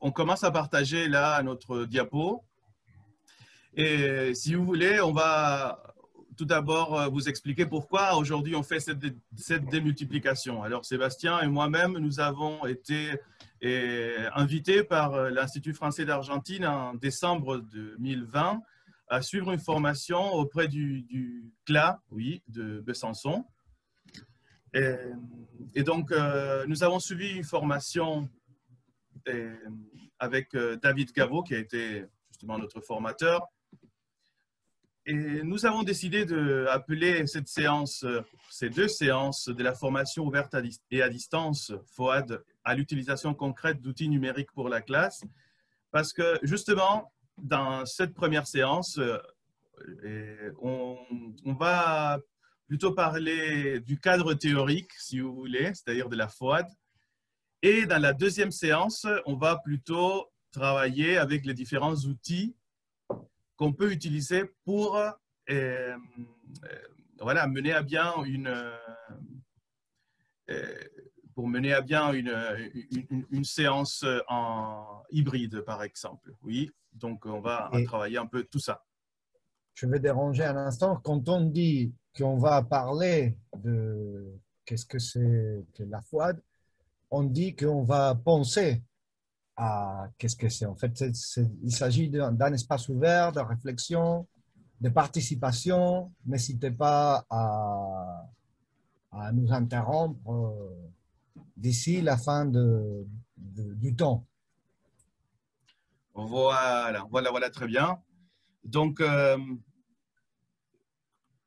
on commence à partager là notre diapo. Et si vous voulez, on va tout d'abord vous expliquer pourquoi aujourd'hui on fait cette démultiplication. Alors Sébastien et moi-même, nous avons été invités par l'Institut français d'Argentine en décembre 2020 à suivre une formation auprès du CLA, oui, de Besançon. Et donc, nous avons suivi une formation avec David Gaveau, qui a été justement notre formateur. Et nous avons décidé d'appeler cette séance, ces deux séances de la formation ouverte et à distance, FOAD, à l'utilisation concrète d'outils numériques pour la classe, parce que justement, dans cette première séance, on va plutôt parler du cadre théorique, si vous voulez, c'est-à-dire de la FOAD. Et dans la deuxième séance, on va plutôt travailler avec les différents outils qu'on peut utiliser pour voilà, mener à bien une séance en hybride, par exemple. Oui, donc on va travailler un peu tout ça. Je vais déranger un instant. Quand on dit qu'on va parler de qu'est-ce que c'est que la FOAD, on dit qu'on va penser à qu'est-ce que c'est. En fait, il s'agit d'un espace ouvert, de réflexion, de participation. N'hésitez pas à nous interrompre d'ici la fin du temps. Voilà, très bien. Donc,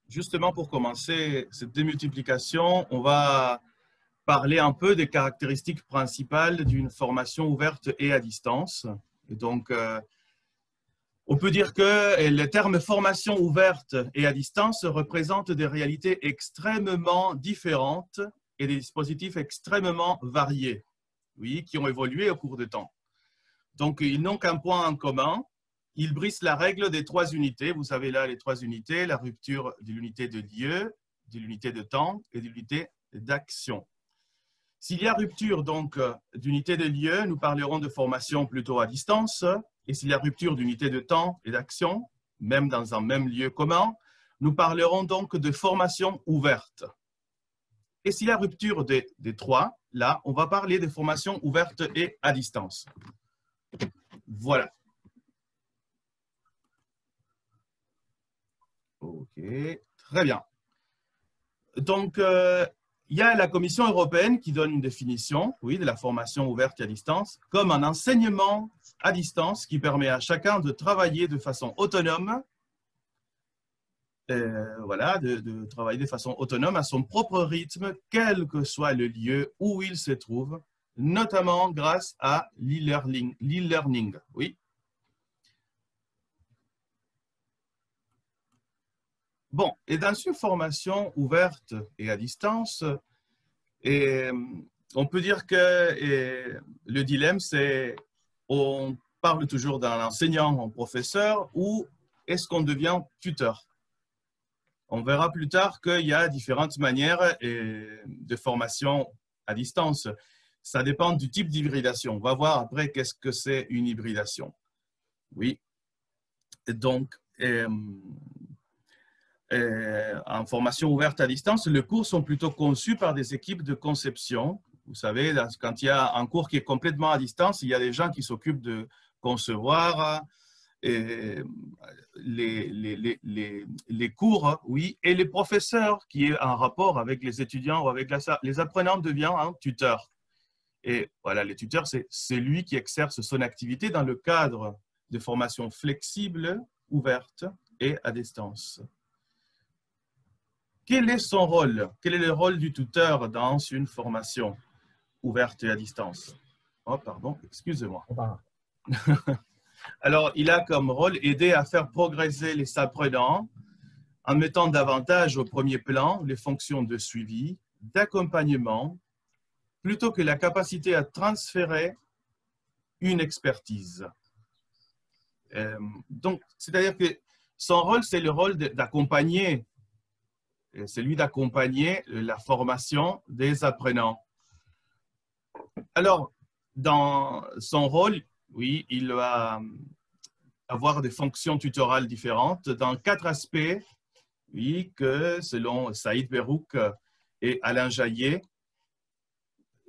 justement, pour commencer cette démultiplication, on va parler un peu des caractéristiques principales d'une formation ouverte et à distance. Et donc, on peut dire que le terme formation ouverte et à distance représente des réalités extrêmement différentes et des dispositifs extrêmement variés, oui, qui ont évolué au cours du temps. Donc, ils n'ont qu'un point en commun. Ils brisent la règle des trois unités. Vous savez là les trois unités, la rupture de l'unité de lieu, de l'unité de temps et de l'unité d'action. S'il y a rupture donc d'unité de lieu, nous parlerons de formation plutôt à distance. Et s'il y a rupture d'unité de temps et d'action, même dans un même lieu commun, nous parlerons donc de formation ouverte. Et s'il y a rupture des trois, là, on va parler de formation ouverte et à distance. Voilà. OK, très bien. Donc, il y a la Commission européenne qui donne une définition, oui, de la formation ouverte et à distance, comme un enseignement à distance qui permet à chacun de travailler de façon autonome, voilà, de travailler de façon autonome à son propre rythme, quel que soit le lieu où il se trouve, notamment grâce à l'e-learning, oui. Bon, et dans une formation ouverte et à distance, on peut dire que le dilemme, c'est on parle toujours d'un enseignant en professeur ou est-ce qu'on devient tuteur? On verra plus tard qu'il y a différentes manières de formation à distance. Ça dépend du type d'hybridation. On va voir après qu'est-ce que c'est une hybridation. Oui. Et donc, en formation ouverte à distance, les cours sont plutôt conçus par des équipes de conception. Vous savez, quand il y a un cours qui est complètement à distance, il y a des gens qui s'occupent de concevoir les cours, oui, et les professeurs qui est en rapport avec les étudiants ou avec les apprenants devient un tuteur. Et voilà, les tuteurs, c'est lui qui exerce son activité dans le cadre de formation flexible, ouverte et à distance. Quel est son rôle? Quel est le rôle du tuteur dans une formation ouverte et à distance? Oh, pardon, excusez-moi. Alors, il a comme rôle aider à faire progresser les apprenants en mettant davantage au premier plan les fonctions de suivi, d'accompagnement, plutôt que la capacité à transférer une expertise. Donc, c'est-à-dire que son rôle, c'est le rôle d'accompagner. C'est lui d'accompagner la formation des apprenants. Alors, dans son rôle, oui, il va avoir des fonctions tutorales différentes dans 4 aspects, oui, que selon Saïd Berrouk et Alain Jaillet,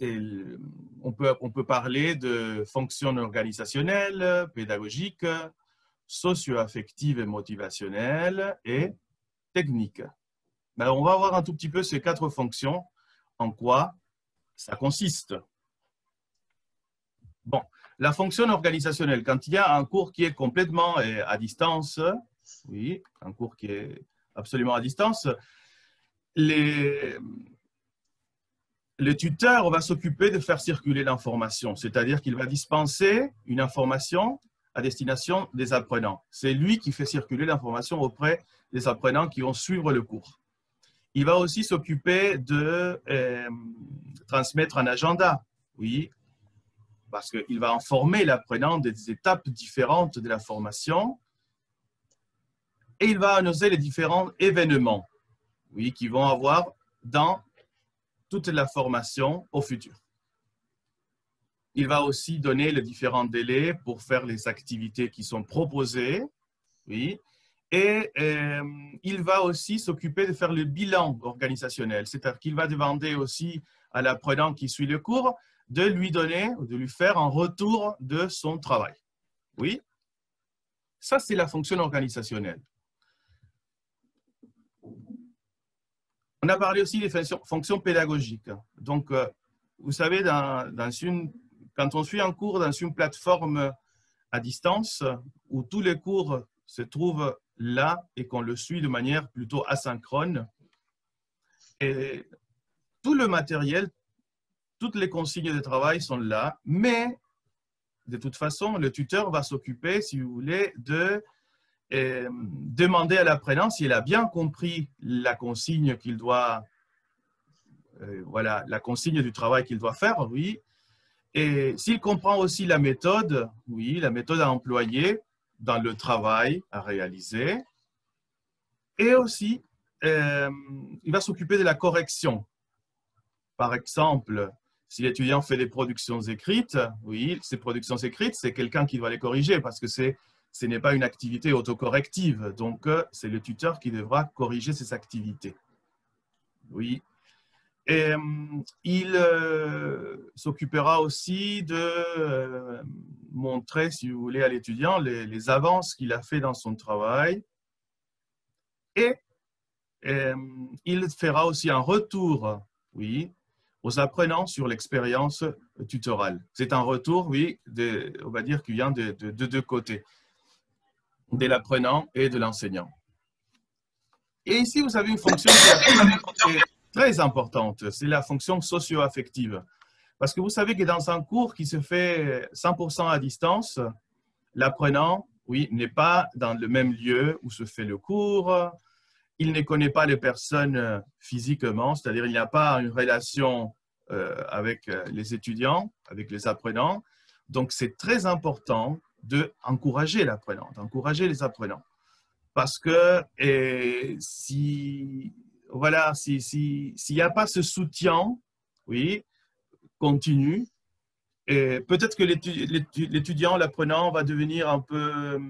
on peut parler de fonctions organisationnelles, pédagogiques, socio-affectives et motivationnelles et techniques. Alors, on va voir un tout petit peu ces 4 fonctions, en quoi ça consiste. Bon, la fonction organisationnelle, quand il y a un cours qui est complètement à distance, oui, un cours qui est absolument à distance, le tuteur va s'occuper de faire circuler l'information, c'est-à-dire qu'il va dispenser une information à destination des apprenants. C'est lui qui fait circuler l'information auprès des apprenants qui vont suivre le cours. Il va aussi s'occuper de transmettre un agenda, oui, parce qu'il va informer l'apprenant des étapes différentes de la formation et il va annoncer les différents événements, oui, qui vont avoir dans toute la formation au futur. Il va aussi donner les différents délais pour faire les activités qui sont proposées, oui, et il va aussi s'occuper de faire le bilan organisationnel, c'est-à-dire qu'il va demander aussi à l'apprenant qui suit le cours de lui donner ou de lui faire un retour de son travail. Oui, ça c'est la fonction organisationnelle. On a parlé aussi des fonctions pédagogiques. Donc, vous savez, quand on suit un cours dans une plateforme à distance où tous les cours se trouvent là et qu'on le suit de manière plutôt asynchrone, et tout le matériel, toutes les consignes de travail sont là, mais de toute façon, le tuteur va s'occuper, si vous voulez, de demander à l'apprenant s'il a bien compris la consigne qu'il doit, voilà, la consigne du travail qu'il doit faire, oui, et s'il comprend aussi la méthode, oui, la méthode à employer dans le travail à réaliser, et aussi, il va s'occuper de la correction. Par exemple, si l'étudiant fait des productions écrites, oui, ces productions écrites, c'est quelqu'un qui doit les corriger parce que ce n'est pas une activité autocorrective. Donc, c'est le tuteur qui devra corriger ces activités. Oui. Et il s'occupera aussi de montrer, si vous voulez, à l'étudiant les avances qu'il a fait dans son travail. Et il fera aussi un retour, oui, aux apprenants sur l'expérience tutorale. C'est un retour, oui, on va dire qu'il vient de deux côtés, de l'apprenant et de l'enseignant. Et ici, vous avez une fonction qui est très importante, c'est la fonction socio-affective. Parce que vous savez que dans un cours qui se fait 100% à distance, l'apprenant, oui, n'est pas dans le même lieu où se fait le cours, il ne connaît pas les personnes physiquement, c'est-à-dire il n'y a pas une relation avec les étudiants, avec les apprenants. Donc, c'est très important d'encourager l'apprenant, d'encourager les apprenants. Parce que s'il n'y a pas ce soutien, oui, continu, peut-être que l'étudiant, l'apprenant va devenir un peu,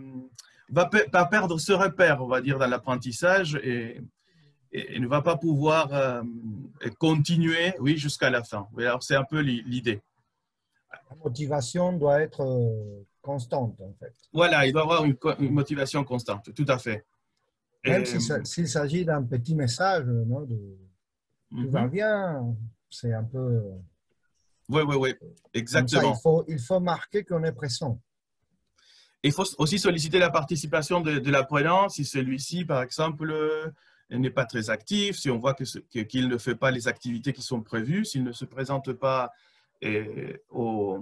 va perdre ce repère, on va dire, dans l'apprentissage et ne va pas pouvoir continuer, oui, jusqu'à la fin. Alors, c'est un peu l'idée. La motivation doit être constante, en fait. Voilà, il doit avoir une motivation constante, tout à fait. Même s'il s'agit d'un petit message, non, tout va bien, c'est un peu… Oui, exactement. Ça, il faut marquer qu'on est présent. Il faut aussi solliciter la participation de l'apprenant si celui-ci, par exemple, n'est pas très actif, si on voit qu'il ne fait pas les activités qui sont prévues, s'il ne se présente pas aux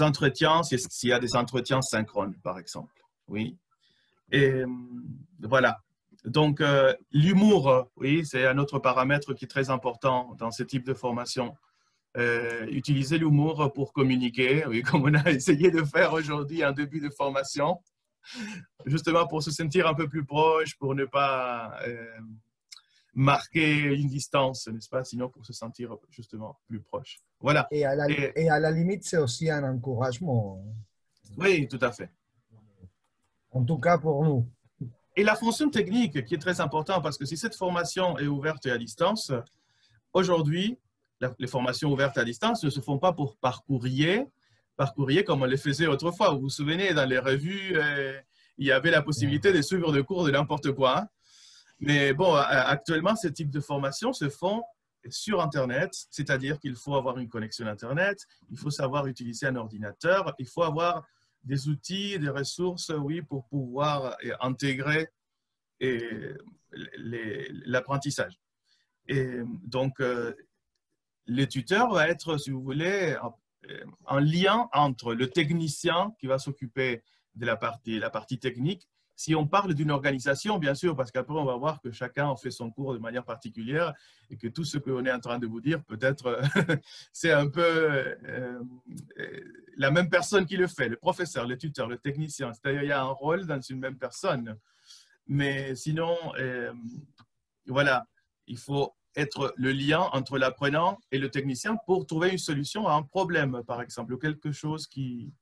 entretiens, s'il y a des entretiens synchrones, par exemple. Oui. Et voilà. Donc, l'humour, oui, c'est un autre paramètre qui est très important dans ce type de formation. Utiliser l'humour pour communiquer, oui, comme on a essayé de faire aujourd'hui en début de formation, justement pour se sentir un peu plus proche, pour ne pas marquer une distance, n'est-ce pas, sinon pour se sentir justement plus proche. Voilà. Et à la limite, c'est aussi un encouragement. Oui, tout à fait. En tout cas pour nous. Et la fonction technique qui est très importante, parce que si cette formation est ouverte et à distance, aujourd'hui, les formations ouvertes à distance ne se font pas par courrier comme on les faisait autrefois. Vous vous souvenez, dans les revues, il y avait la possibilité de suivre des cours de n'importe quoi. Hein. Mais bon, actuellement, ce type de formation se font sur Internet, c'est-à-dire qu'il faut avoir une connexion Internet, il faut savoir utiliser un ordinateur, il faut avoir des outils, des ressources, oui, pour pouvoir intégrer l'apprentissage. Et donc, le tuteur va être, si vous voulez, un lien entre le technicien qui va s'occuper de la partie technique. Si on parle d'une organisation, bien sûr, parce qu'après, on va voir que chacun fait son cours de manière particulière et que tout ce qu'on est en train de vous dire, peut-être, c'est un peu la même personne qui le fait, le professeur, le tuteur, le technicien. C'est-à-dire, il y a un rôle dans une même personne. Mais sinon, voilà, il faut être le lien entre l'apprenant et le technicien pour trouver une solution à un problème, par exemple, quelque chose qui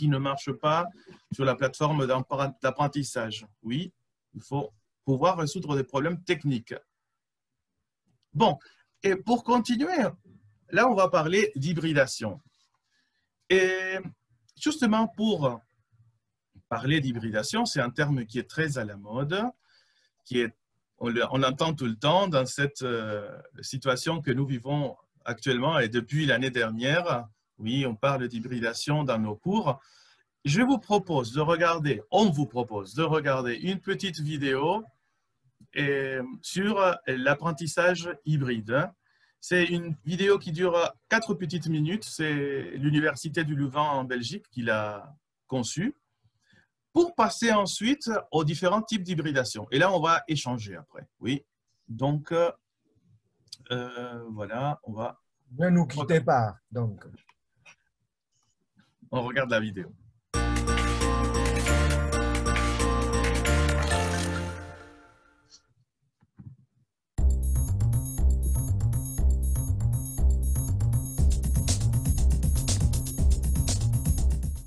ne marche pas sur la plateforme d'apprentissage. Oui, il faut pouvoir résoudre des problèmes techniques. Bon, et pour continuer, là, on va parler d'hybridation. Et justement, pour parler d'hybridation, c'est un terme qui est très à la mode, on l'entend tout le temps dans cette situation que nous vivons actuellement et depuis l'année dernière. Oui, on parle d'hybridation dans nos cours. On vous propose de regarder une petite vidéo sur l'apprentissage hybride. C'est une vidéo qui dure 4 petites minutes. C'est l'Université du Louvain en Belgique qui l'a conçue, pour passer ensuite aux différents types d'hybridation. Et là, on va échanger après. Oui, donc voilà, on va... Ne nous quittez pas, donc. On regarde la vidéo.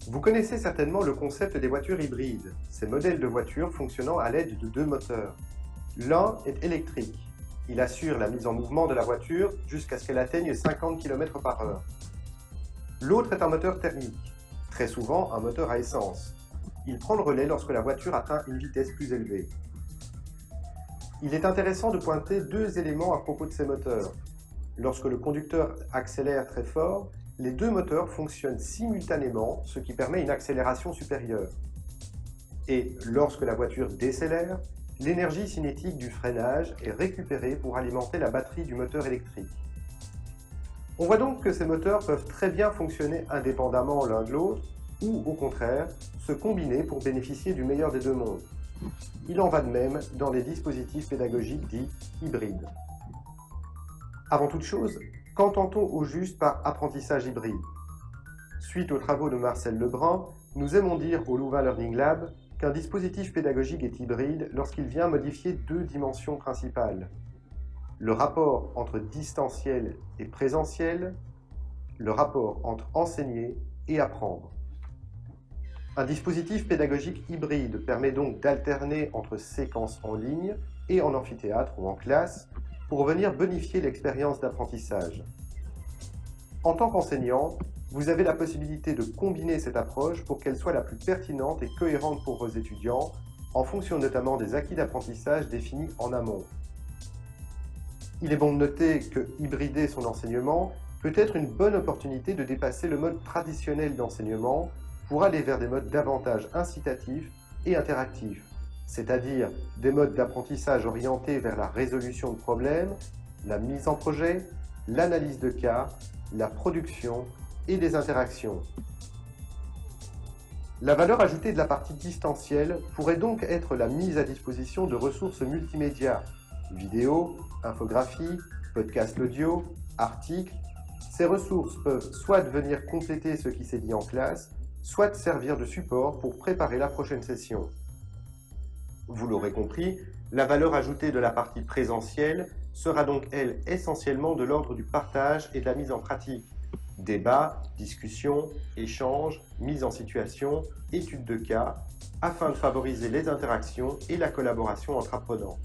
Vous connaissez certainement le concept des voitures hybrides, ces modèles de voitures fonctionnant à l'aide de 2 moteurs. L'un est électrique. Il assure la mise en mouvement de la voiture jusqu'à ce qu'elle atteigne 50 km/h. L'autre est un moteur thermique, très souvent un moteur à essence. Il prend le relais lorsque la voiture atteint une vitesse plus élevée. Il est intéressant de pointer 2 éléments à propos de ces moteurs. Lorsque le conducteur accélère très fort, les 2 moteurs fonctionnent simultanément, ce qui permet une accélération supérieure. Et lorsque la voiture décélère, l'énergie cinétique du freinage est récupérée pour alimenter la batterie du moteur électrique. On voit donc que ces moteurs peuvent très bien fonctionner indépendamment l'un de l'autre, ou au contraire, se combiner pour bénéficier du meilleur des 2 mondes. Il en va de même dans les dispositifs pédagogiques dits hybrides. Avant toute chose, qu'entend-on au juste par apprentissage hybride? Suite aux travaux de Marcel Lebrun, nous aimons dire au Louvain Learning Lab qu'un dispositif pédagogique est hybride lorsqu'il vient modifier 2 dimensions principales. Le rapport entre distanciel et présentiel, le rapport entre enseigner et apprendre. Un dispositif pédagogique hybride permet donc d'alterner entre séquences en ligne et en amphithéâtre ou en classe pour venir bonifier l'expérience d'apprentissage. En tant qu'enseignant, vous avez la possibilité de combiner cette approche pour qu'elle soit la plus pertinente et cohérente pour vos étudiants, en fonction notamment des acquis d'apprentissage définis en amont. Il est bon de noter que hybrider son enseignement peut être une bonne opportunité de dépasser le mode traditionnel d'enseignement pour aller vers des modes davantage incitatifs et interactifs, c'est-à-dire des modes d'apprentissage orientés vers la résolution de problèmes, la mise en projet, l'analyse de cas, la production et des interactions. La valeur ajoutée de la partie distancielle pourrait donc être la mise à disposition de ressources multimédia, vidéos, infographies, podcasts audio, articles. Ces ressources peuvent soit venir compléter ce qui s'est dit en classe, soit servir de support pour préparer la prochaine session. Vous l'aurez compris, la valeur ajoutée de la partie présentielle sera donc, elle, essentiellement de l'ordre du partage et de la mise en pratique. Débat, discussion, échange, mise en situation, étude de cas, afin de favoriser les interactions et la collaboration entre apprenants.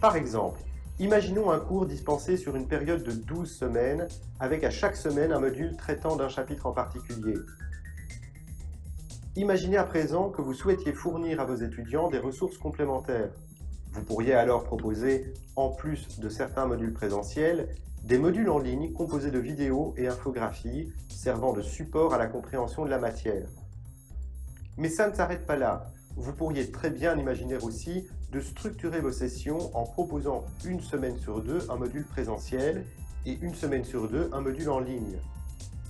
Par exemple, imaginons un cours dispensé sur une période de 12 semaines, avec à chaque semaine un module traitant d'un chapitre en particulier. Imaginez à présent que vous souhaitiez fournir à vos étudiants des ressources complémentaires. Vous pourriez alors proposer, en plus de certains modules présentiels, des modules en ligne composés de vidéos et infographies servant de support à la compréhension de la matière. Mais ça ne s'arrête pas là. Vous pourriez très bien imaginer aussi de structurer vos sessions en proposant une semaine sur deux un module présentiel et une semaine sur deux un module en ligne.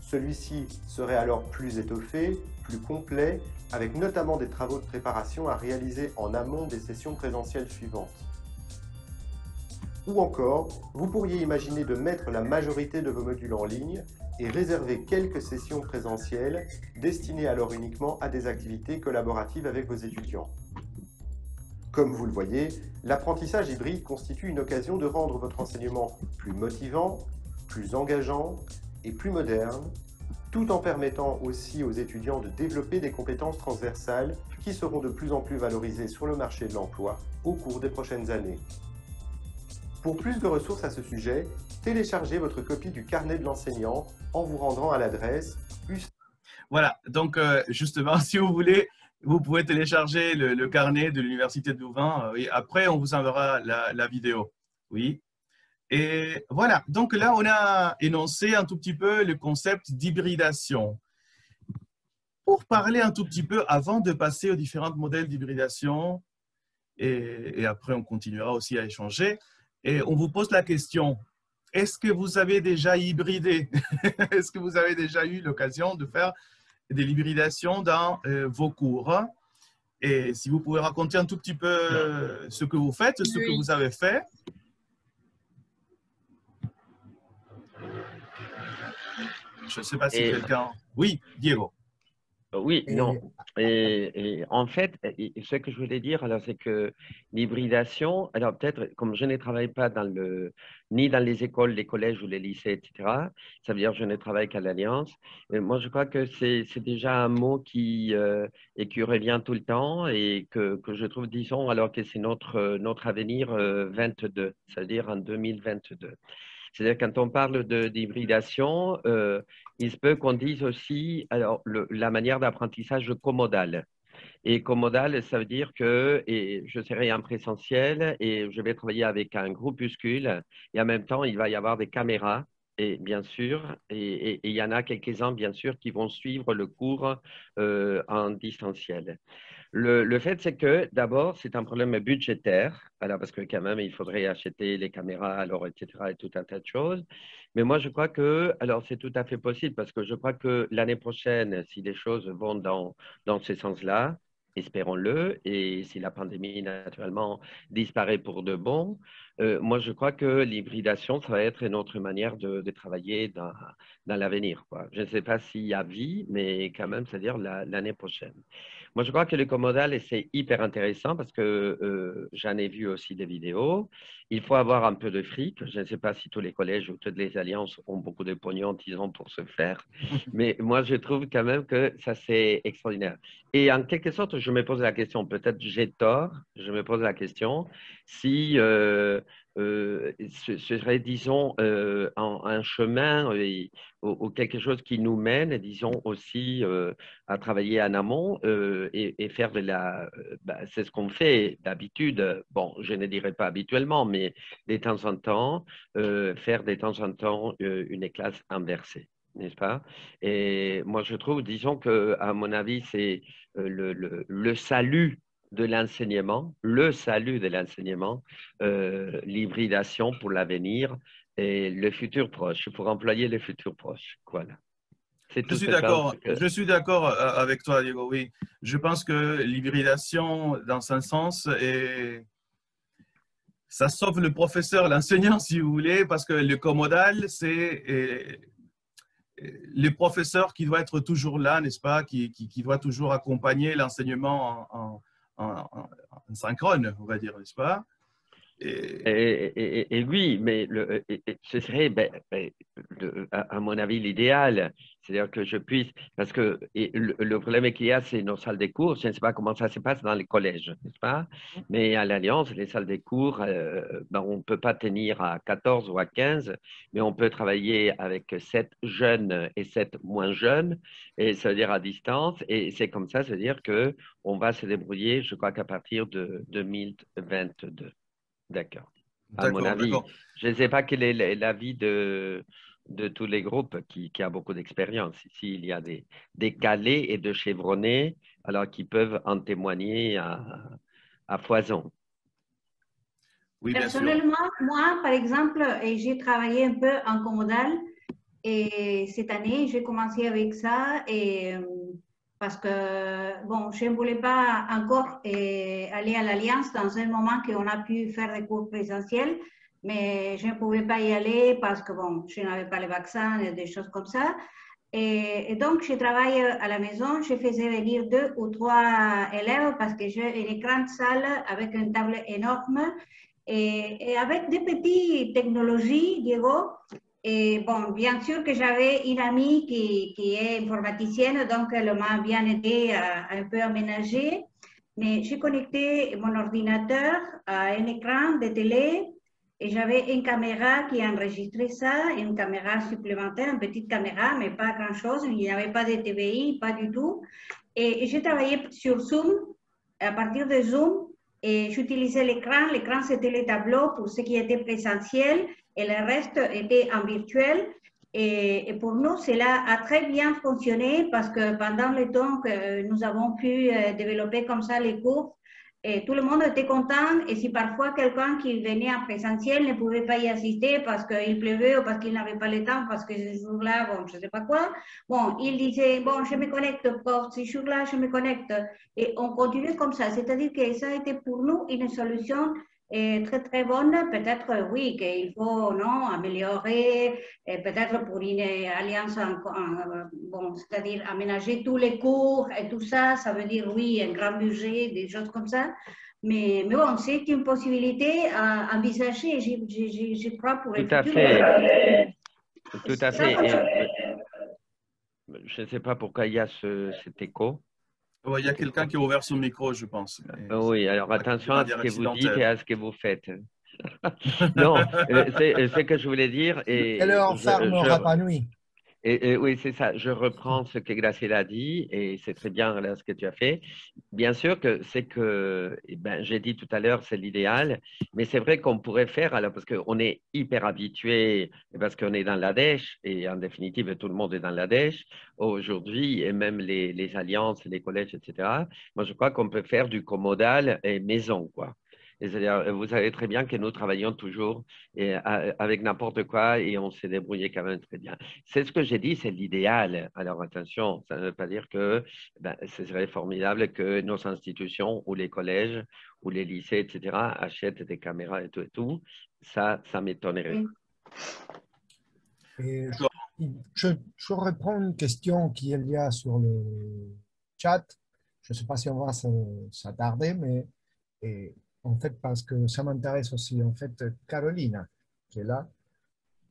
Celui-ci serait alors plus étoffé, plus complet, avec notamment des travaux de préparation à réaliser en amont des sessions présentielles suivantes. Ou encore, vous pourriez imaginer de mettre la majorité de vos modules en ligne et réserver quelques sessions présentielles destinées alors uniquement à des activités collaboratives avec vos étudiants. Comme vous le voyez, l'apprentissage hybride constitue une occasion de rendre votre enseignement plus motivant, plus engageant et plus moderne, tout en permettant aussi aux étudiants de développer des compétences transversales qui seront de plus en plus valorisées sur le marché de l'emploi au cours des prochaines années. Pour plus de ressources à ce sujet, téléchargez votre copie du carnet de l'enseignant en vous rendant à l'adresse UC. Voilà, donc justement, si vous voulez, vous pouvez télécharger le carnet de l'Université de Louvain et après, on vous enverra la vidéo. Oui. Et voilà, donc là, on a énoncé un tout petit peu le concept d'hybridation. Pour parler un tout petit peu, avant de passer aux différents modèles d'hybridation, et après, on continuera aussi à échanger, et on vous pose la question, est-ce que vous avez déjà hybridé? Est-ce que vous avez déjà eu l'occasion de faire de l'hybridation dans vos cours? Et si vous pouvez raconter un tout petit peu ce que vous faites, ce que vous avez fait. Je ne sais pas si quelqu'un… Oui, Diego. Oui, non. Et en fait, ce que je voulais dire, alors, c'est que l'hybridation, alors peut-être, comme je ne travaille pas ni dans les écoles, les collèges ou les lycées, etc., ça veut dire que je ne travaille qu'à l'Alliance. Moi, je crois que c'est déjà un mot qui revient tout le temps et que je trouve, disons, alors que c'est notre avenir 22, c'est-à-dire en 2022. C'est-à-dire quand on parle d'hybridation, il se peut qu'on dise aussi alors, la manière d'apprentissage commodal. Et commodal, ça veut dire que je serai en présentiel et je vais travailler avec un groupuscule et en même temps, il va y avoir des caméras. Et bien sûr, et il y en a quelques-uns, bien sûr, qui vont suivre le cours en distanciel. Le fait, c'est que d'abord, c'est un problème budgétaire, alors parce que quand même, il faudrait acheter les caméras, alors, etc., et tout un tas de choses. Mais moi, je crois que, alors, c'est tout à fait possible parce que je crois que l'année prochaine, si les choses vont dans ce sens-là, espérons-le, et si la pandémie, naturellement, disparaît pour de bon, moi, je crois que l'hybridation, ça va être une autre manière de travailler dans l'avenir, quoi. Je ne sais pas s'il y a vie, mais quand même, c'est-à-dire l'année prochaine. Moi, je crois que le commodal, c'est hyper intéressant parce que j'en ai vu aussi des vidéos. Il faut avoir un peu de fric. Je ne sais pas si tous les collèges ou toutes les alliances ont beaucoup de pognon, disons, pour se faire. Mais moi, je trouve quand même que ça, c'est extraordinaire. Et en quelque sorte, je me pose la question, peut-être j'ai tort, je me pose la question, si ce serait, disons, un chemin ou quelque chose qui nous mène, disons, aussi à travailler en amont et faire de c'est ce qu'on fait d'habitude, bon, je ne dirais pas habituellement, mais de temps en temps, faire de temps en temps une classe inversée, n'est-ce pas? Et moi, je trouve, disons qu'à mon avis, c'est le salut de l'enseignement, l'hybridation pour l'avenir et le futur proche, pour employer le futur proche. Voilà. Je suis d'accord avec toi, Diego, oui. Je pense que l'hybridation, dans un sens, ça sauve le professeur, l'enseignant, si vous voulez, parce que le commodal, c'est le professeur qui doit être toujours là, n'est-ce pas, qui doit toujours accompagner l'enseignement en synchrone, on va dire, n'est-ce pas? Et oui, mais ce serait, à mon avis, l'idéal. C'est-à-dire que je puisse, parce que le problème qu'il y a, c'est nos salles de cours. Je ne sais pas comment ça se passe dans les collèges, n'est-ce pas? Mais à l'Alliance, les salles de cours, on ne peut pas tenir à 14 ou à 15, mais on peut travailler avec 7 jeunes et 7 moins jeunes, et ça veut dire à distance. Et c'est comme ça, c'est-à-dire qu'on va se débrouiller, je crois qu'à partir de 2022. D'accord. À mon D'accord, avis, d'accord. je ne sais pas quel est l'avis de tous les groupes qui a beaucoup d'expérience. Ici, il y a des calés et de chevronnés, alors qui peuvent en témoigner à foison. Oui, bien sûr. Personnellement, moi, par exemple, j'ai travaillé un peu en commodal et cette année, j'ai commencé avec ça et parce que, bon, je ne voulais pas encore aller à l'Alliance dans un moment qu'on a pu faire des cours présentiels, mais je ne pouvais pas y aller parce que, bon, je n'avais pas le vaccin et des choses comme ça. Et donc, je travaille à la maison, je faisais venir 2 ou 3 élèves parce que j'ai une grande salle avec une table énorme et avec des petites technologies, Diego. Et bon, bien sûr que j'avais une amie qui est informaticienne, donc elle m'a bien aidé à un peu aménager. Mais j'ai connecté mon ordinateur à un écran de télé et j'avais une caméra qui enregistrait ça, une caméra supplémentaire, une petite caméra, mais pas grand-chose. Il n'y avait pas de TVI, pas du tout. Et j'ai travaillé sur Zoom, à partir de Zoom, et j'utilisais l'écran. L'écran, c'était les tableaux pour ce qui était présentiel et le reste était en virtuel. Et pour nous, cela a très bien fonctionné parce que pendant le temps que nous avons pu développer comme ça les cours, et tout le monde était content. Et si parfois quelqu'un qui venait en présentiel ne pouvait pas y assister parce qu'il pleuvait ou parce qu'il n'avait pas le temps, parce que ce jour-là, bon, je ne sais pas quoi, bon, il disait, bon, je me connecte, pour ce jour-là, je me connecte. Et on continue comme ça. C'est-à-dire que ça a été pour nous une solution très, très bonne. Peut-être, oui, qu'il faut non, améliorer, peut-être pour une alliance, bon, c'est-à-dire aménager tous les cours et tout ça, ça veut dire, oui, un grand budget, des choses comme ça. Mais bon, c'est une possibilité à envisager, je crois, pour le Tout à futur. fait. Tout à fait. Je ne sais pas pourquoi il y a cet écho. Ouais, il y a quelqu'un qui a ouvert son micro, je pense. Mais Oui, alors de attention à ce manière que vous dites et accidentelle. à ce que vous faites. Non, c'est ce que je voulais dire Et leur ferme Rapa Nui. oui, c'est ça. Je reprends ce que Graciela a dit et c'est très bien là, ce que tu as fait. Bien sûr que c'est que, eh ben, j'ai dit tout à l'heure, c'est l'idéal, mais c'est vrai qu'on pourrait faire, alors parce qu'on est hyper habitué, parce qu'on est dans l'ADESH et en définitive, tout le monde est dans l'ADESH aujourd'hui et même les alliances, les collèges, etc. Moi, je crois qu'on peut faire du comodal et maison, quoi. C'est-à-dire, vous savez très bien que nous travaillons toujours avec n'importe quoi et on s'est débrouillé quand même très bien. C'est ce que j'ai dit, c'est l'idéal. Alors attention, ça ne veut pas dire que ce serait formidable que nos institutions ou les collèges ou les lycées, etc., achètent des caméras et tout et tout. Ça m'étonnerait. Et je reprends une question qu'il y a sur le chat. Je ne sais pas si on va s'attarder, mais en fait, parce que ça m'intéresse aussi. En fait, Carolina, qui est là,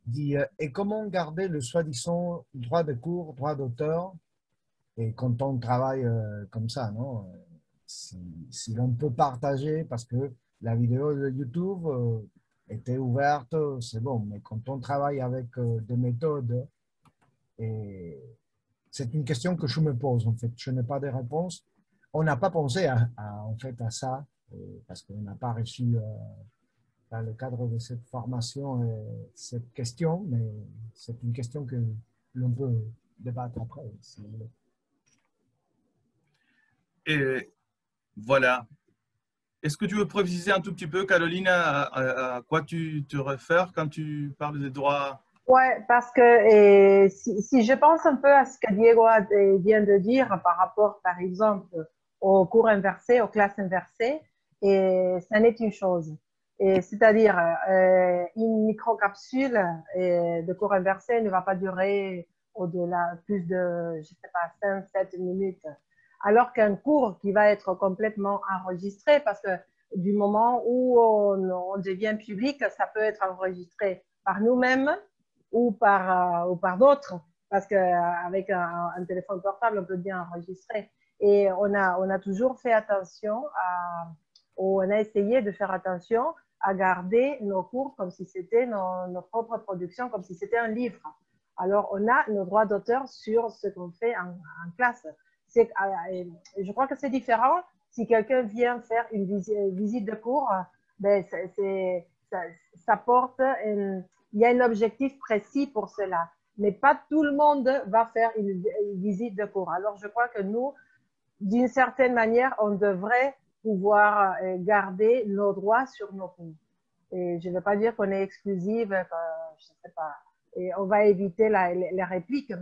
dit et comment garder le soi-disant droit de cours, droit d'auteur, et quand on travaille comme ça, non? Si l'on peut partager, parce que la vidéo de YouTube était ouverte, c'est bon, mais quand on travaille avec des méthodes, et c'est une question que je me pose, en fait, je n'ai pas de réponse. On n'a pas pensé en fait, à ça, parce qu'on n'a pas reçu dans le cadre de cette formation cette question, mais c'est une question que l'on peut débattre après, si vous voulez. Et voilà. Est-ce que tu veux préciser un tout petit peu, Caroline, à quoi tu te réfères quand tu parles des droits? Ouais, parce que si je pense un peu à ce que Diego vient de dire par rapport, par exemple, aux cours inversés, aux classes inversées, et ça n'est une chose. C'est-à-dire, une microcapsule de cours inversé ne va pas durer au-delà plus de, je sais pas, 5-7 minutes. Alors qu'un cours qui va être complètement enregistré, parce que du moment où on devient public, ça peut être enregistré par nous-mêmes ou par d'autres, parce qu'avec un téléphone portable, on peut bien enregistrer. Et on a toujours fait attention on a essayé de faire attention à garder nos cours comme si c'était nos propres productions, comme si c'était un livre. Alors, on a nos droits d'auteur sur ce qu'on fait en classe. Je crois que c'est différent. Si quelqu'un vient faire une visite de cours, ben, ça porte, il y a un objectif précis pour cela. Mais pas tout le monde va faire une visite de cours. Alors, je crois que nous, d'une certaine manière, on devrait pouvoir garder nos droits sur nos cours. Et je ne veux pas dire qu'on est exclusive, je ne sais pas. Et on va éviter les répliques,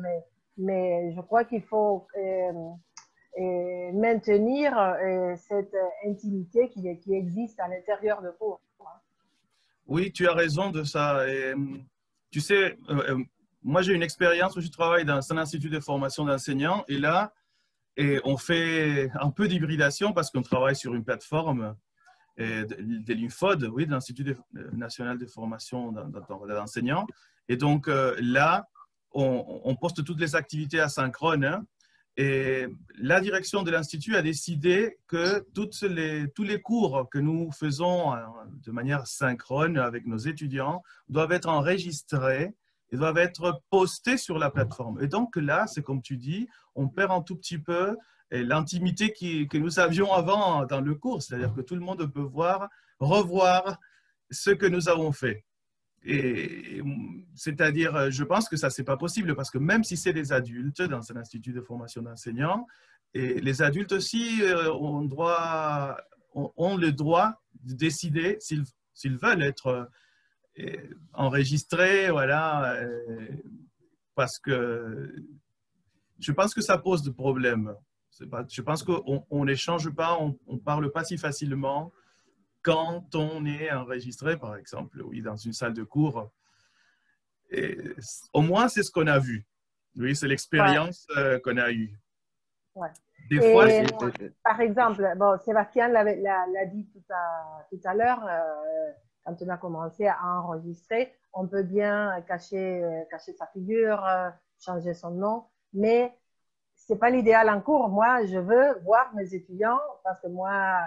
mais je crois qu'il faut maintenir cette intimité qui existe à l'intérieur de cours. Oui, tu as raison de ça. Et, tu sais, moi j'ai une expérience où je travaille dans un institut de formation d'enseignants et là, on fait un peu d'hybridation parce qu'on travaille sur une plateforme de l'INFOD, oui, de l'Institut national de formation d'enseignants. Et donc là, on poste toutes les activités asynchrones. Hein, et la direction de l'Institut a décidé que tous les cours que nous faisons de manière synchrone avec nos étudiants doivent être enregistrés et doivent être postés sur la plateforme. Et donc là, c'est comme tu dis, on perd un tout petit peu l'intimité que nous avions avant dans le cours. C'est-à-dire que tout le monde peut revoir ce que nous avons fait. Et c'est-à-dire, je pense que ça, c'est pas possible parce que même si c'est des adultes dans un institut de formation d'enseignants, et les adultes aussi ont le droit de décider s'ils veulent être enregistrés, voilà, parce que je pense que ça pose de problèmes. Je pense qu'on n'échange pas, on ne parle pas si facilement quand on est enregistré, par exemple, oui, dans une salle de cours. Et au moins, c'est ce qu'on a vu. Oui, c'est l'expérience qu'on a eue. Ouais. Des fois, par exemple, bon, Sébastien l'a dit tout à l'heure, quand on a commencé à enregistrer, on peut bien cacher sa figure, changer son nom, mais ce n'est pas l'idéal en cours. Moi, je veux voir mes étudiants parce que moi,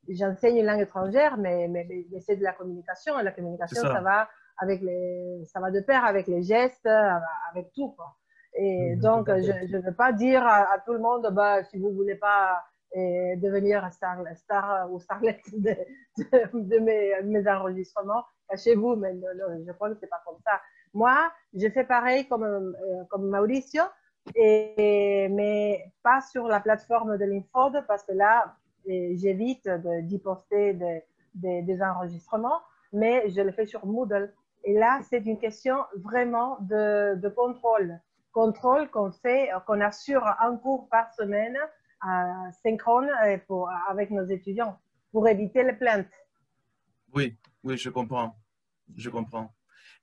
j'enseigne une langue étrangère, mais c'est de la communication. Et la communication, ça va de pair avec les gestes, avec tout, quoi. Et donc, je ne veux pas dire à tout le monde, bah, si vous ne voulez pas devenir star ou starlet de mes enregistrements, cachez-vous. Mais non, je crois que ce n'est pas comme ça. Moi, je fais pareil comme Mauricio, mais pas sur la plateforme de l'INFOD parce que là, j'évite d'y poster des enregistrements, mais je le fais sur Moodle. Et là, c'est une question vraiment de contrôle. Contrôle qu'on assure un cours par semaine synchrone avec nos étudiants pour éviter les plaintes. Oui, je comprends. Je comprends.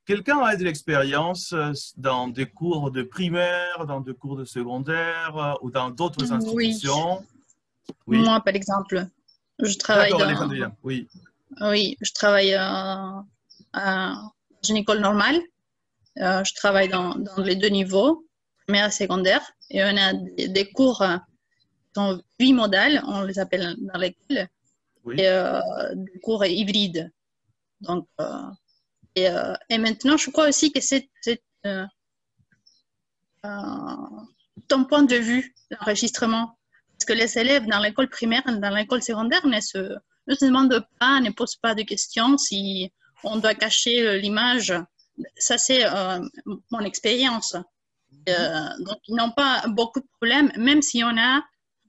Quelqu'un a de l'expérience dans des cours de primaire, dans des cours de secondaire ou dans d'autres institutions? Oui. Moi, par exemple, je travaille oui, je travaille dans une école normale. Je travaille dans les deux niveaux, primaire et secondaire. Et on a des cours qui sont bimodales, on les appelle dans l'école, et des cours hybrides. Donc, et maintenant, je crois aussi que c'est ton point de vue, l'enregistrement. Parce que les élèves dans l'école primaire et dans l'école secondaire ne se demandent pas, ne posent pas de questions si on doit cacher l'image. Ça, c'est mon expérience. Donc, ils n'ont pas beaucoup de problèmes, même si on a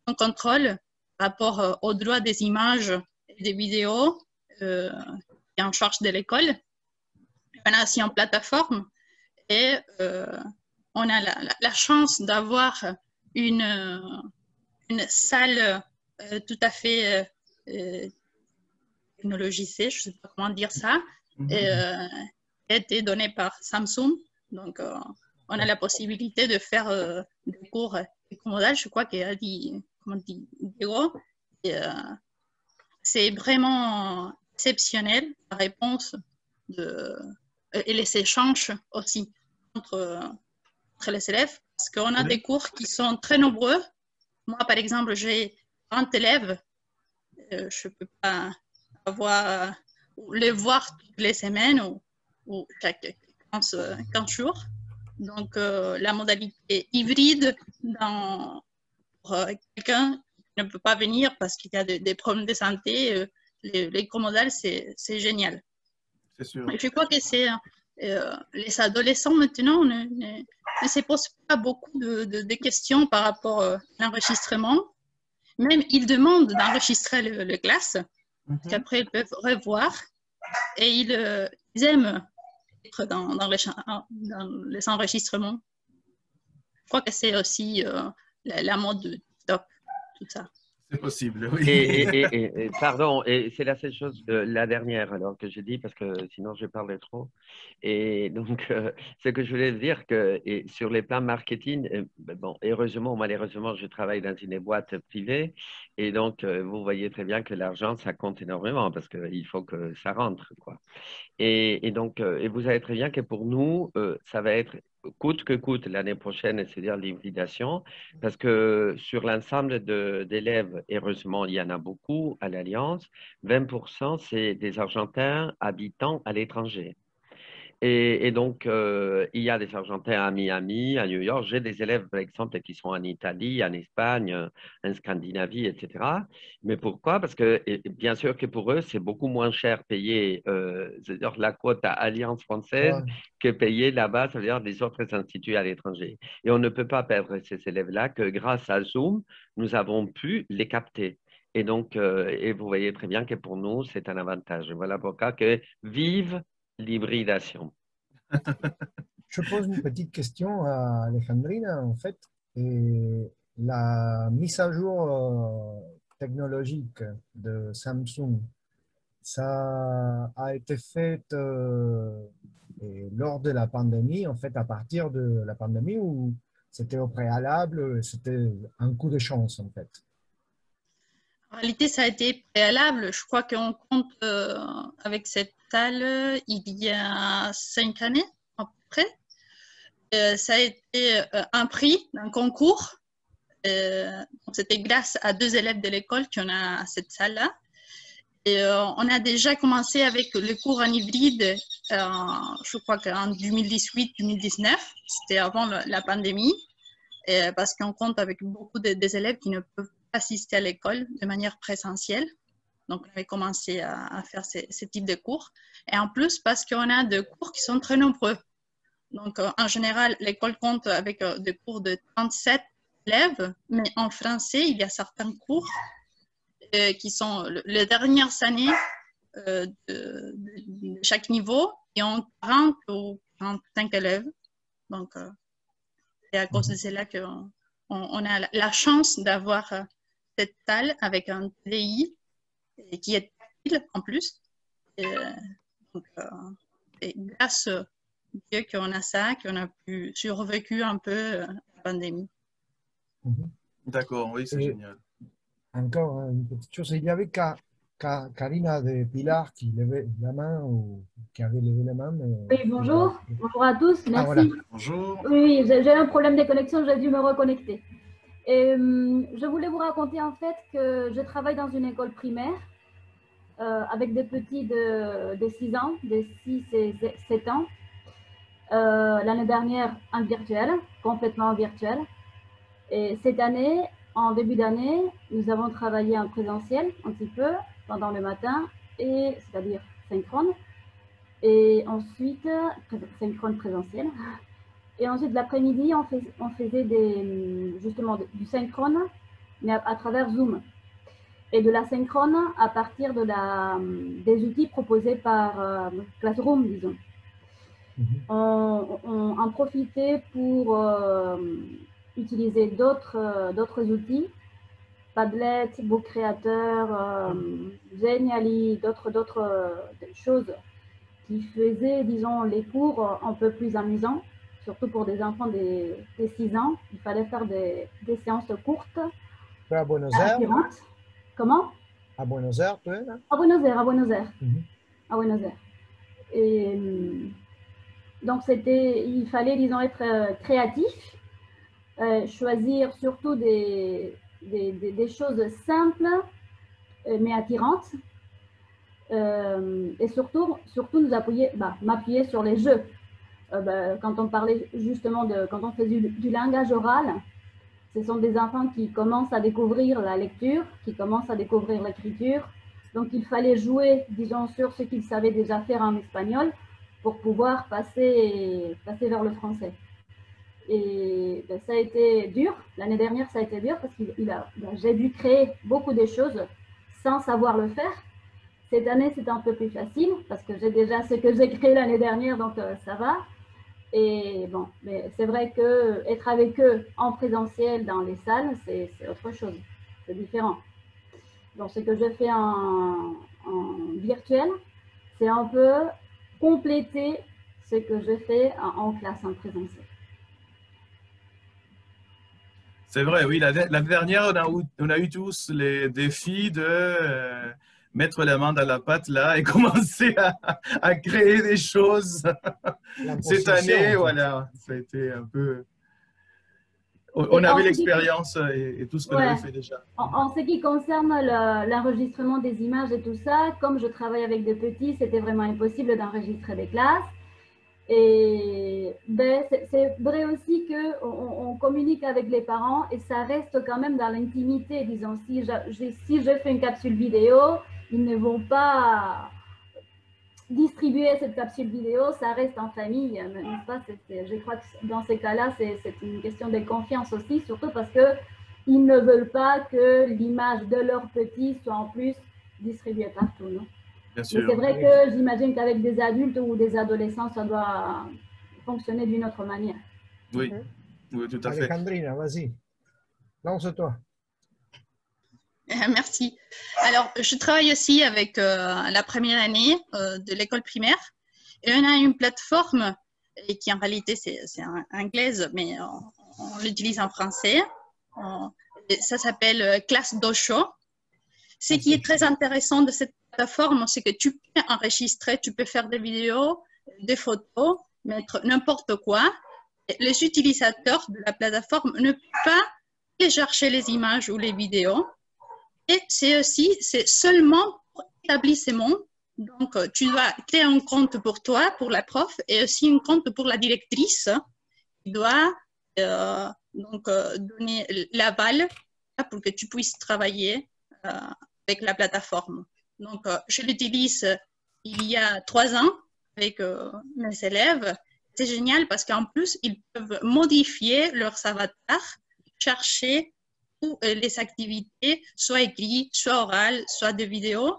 un contrôle par rapport aux droits des images et des vidéos qui est en charge de l'école. On a aussi une plateforme et on a la chance d'avoir une salle tout à fait technologisée, je ne sais pas comment dire ça, a été donnée par Samsung. Donc, on a la possibilité de faire des cours écomodales, je crois qu'il a dit, comment dit Diego. c'est vraiment exceptionnel, la réponse et les échanges aussi entre les élèves, parce qu'on a des cours qui sont très nombreux. Moi, par exemple, j'ai 30 élèves. Je ne peux pas les voir toutes les semaines ou chaque 15 jours. Donc, la modalité hybride pour quelqu'un qui ne peut pas venir parce qu'il y a des problèmes de santé, l'écomodal, c'est génial. C'est sûr. Je crois que les adolescents maintenant ne se posent pas beaucoup de questions par rapport à l'enregistrement. Même ils demandent d'enregistrer le classe, qu'après ils peuvent revoir et ils aiment être dans les enregistrements. Je crois que c'est aussi la mode de TikTok, tout ça. C'est possible, oui. Et pardon, et c'est la seule chose, la dernière alors que j'ai dit, parce que sinon je parlerai trop. Et donc, ce que je voulais dire, que sur les plans marketing, bon, heureusement ou malheureusement, je travaille dans une boîte privée. Et donc, vous voyez très bien que l'argent, ça compte énormément parce qu'il faut que ça rentre, quoi. Et donc, et vous savez très bien que pour nous, ça va être coûte que coûte l'année prochaine, c'est-à-dire l'hybridation, parce que sur l'ensemble d'élèves, heureusement, il y en a beaucoup à l'Alliance, 20%, c'est des Argentins habitant à l'étranger. Et donc, il y a des Argentins à Miami, à New York. J'ai des élèves, par exemple, qui sont en Italie, en Espagne, en Scandinavie, etc. Mais pourquoi? Parce que, bien sûr que pour eux, c'est beaucoup moins cher payer c'est-à-dire la quote à Alliance française que payer là-bas, c'est-à-dire des autres instituts à l'étranger. Et on ne peut pas perdre ces élèves-là que grâce à Zoom, nous avons pu les capter. Et donc, et vous voyez très bien que pour nous, c'est un avantage. Voilà pourquoi que vive l'hybridation. Je pose une petite question à Alejandrina, en fait. Et la mise à jour technologique de Samsung, ça a été fait lors de la pandémie, en fait, à partir de la pandémie, ou c'était au préalable, c'était un coup de chance, en fait? En réalité, ça a été préalable. Je crois qu'on compte avec cette salle il y a 5 années, à peu près. Ça a été un prix d'un concours. C'était grâce à 2 élèves de l'école qu'on a cette salle-là. Et on a déjà commencé avec le cours en hybride, je crois qu'en 2018-2019. C'était avant la pandémie, parce qu'on compte avec beaucoup des élèves qui ne peuvent assister à l'école de manière présentielle. Donc, on avait commencé à faire ce type de cours. Et en plus, parce qu'on a des cours qui sont très nombreux. Donc, en général, l'école compte avec des cours de 37 élèves, mais en français, il y a certains cours qui sont les dernières années de chaque niveau qui ont 40 ou 45 élèves. Donc, c'est à cause de cela qu'on a la chance d'avoir cette salle avec un TDI qui est tactile en plus. Donc, et grâce à Dieu qu'on a ça, qu'on a pu survécu un peu la pandémie. D'accord, oui, c'est génial. Encore une petite chose, il y avait Karina de Pilar qui levait la main ou qui avait levé la main. Oui, bonjour. Bonjour à tous, merci. Voilà. Bonjour. Oui, j'ai un problème de connexion, j'ai dû me reconnecter. Et, je voulais vous raconter en fait que je travaille dans une école primaire avec des petits de 6 ans, de 6 et 7 ans. L'année dernière en virtuel, complètement en virtuel. Et cette année, en début d'année, nous avons travaillé en présentiel un petit peu pendant le matin, c'est-à-dire synchrone. Et ensuite, synchrone présentiel. Et ensuite, l'après-midi, on faisait justement du synchrone, mais à travers Zoom. Et de la synchrone à partir des outils proposés par Classroom, disons. On en profitait pour utiliser d'autres outils, Padlet, Book Creator, Genially, d'autres choses qui faisaient, disons, les cours un peu plus amusants, surtout pour des enfants de 6 ans. Il fallait faire des séances courtes. À Buenos Aires. Comment? À Buenos Aires, tu es là? À Buenos Aires, à Buenos Aires. À Buenos Aires. Et donc, il fallait, disons, être créatif, choisir surtout des choses simples, mais attirantes. Et surtout m'appuyer sur les jeux. Quand on parlait justement quand on faisait du langage oral, ce sont des enfants qui commencent à découvrir la lecture, qui commencent à découvrir l'écriture. Donc, il fallait jouer, disons, sur ce qu'ils savaient déjà faire en espagnol pour pouvoir passer vers le français. Et ça a été dur. L'année dernière, ça a été dur parce que j'ai dû créer beaucoup de choses sans savoir le faire. Cette année, c'est un peu plus facile parce que j'ai déjà ce que j'ai créé l'année dernière, donc ça va. Et bon, mais c'est vrai qu'être avec eux en présentiel dans les salles, c'est autre chose, c'est différent. Donc, ce que je fais en virtuel, c'est un peu compléter ce que je fais en classe, en présentiel. C'est vrai, oui. L'année dernière, on a eu tous les défis de mettre la main dans la pâte là et commencer à créer des choses. Cette année, voilà, ça a été un peu... On avait l'expérience et tout ce qu'on avait fait déjà. En ce qui concerne l'enregistrement des images et tout ça, comme je travaille avec des petits, c'était vraiment impossible d'enregistrer des classes. Et c'est vrai aussi qu'on communique avec les parents et ça reste quand même dans l'intimité. Disons, si je fais une capsule vidéo, ils ne vont pas distribuer cette capsule vidéo, ça reste en famille, n'est-ce pas? Je crois que dans ces cas-là, c'est une question de confiance aussi, surtout parce qu'ils ne veulent pas que l'image de leur petit soit en plus distribuée partout, non? Mais c'est vrai que j'imagine qu'avec des adultes ou des adolescents, ça doit fonctionner d'une autre manière. Oui, oui, tout à fait. Alejandrina, vas-y, lance-toi. Merci. Alors, je travaille aussi avec la première année de l'école primaire. Et on a une plateforme qui, en réalité, c'est anglaise, mais on l'utilise en français. Ça s'appelle Classe Dojo. Ce qui est très intéressant de cette plateforme, c'est que tu peux enregistrer, tu peux faire des vidéos, des photos, mettre n'importe quoi. Et les utilisateurs de la plateforme ne peuvent pas télécharger les images ou les vidéos. Et c'est seulement pour établissement. Donc, tu dois créer un compte pour toi, pour la prof, et aussi un compte pour la directrice qui doit donner l'aval pour que tu puisses travailler avec la plateforme. Donc, je l'utilise il y a 3 ans avec mes élèves. C'est génial parce qu'en plus, ils peuvent modifier leurs avatars, chercher les activités, soit écrites, soit orales, soit des vidéos.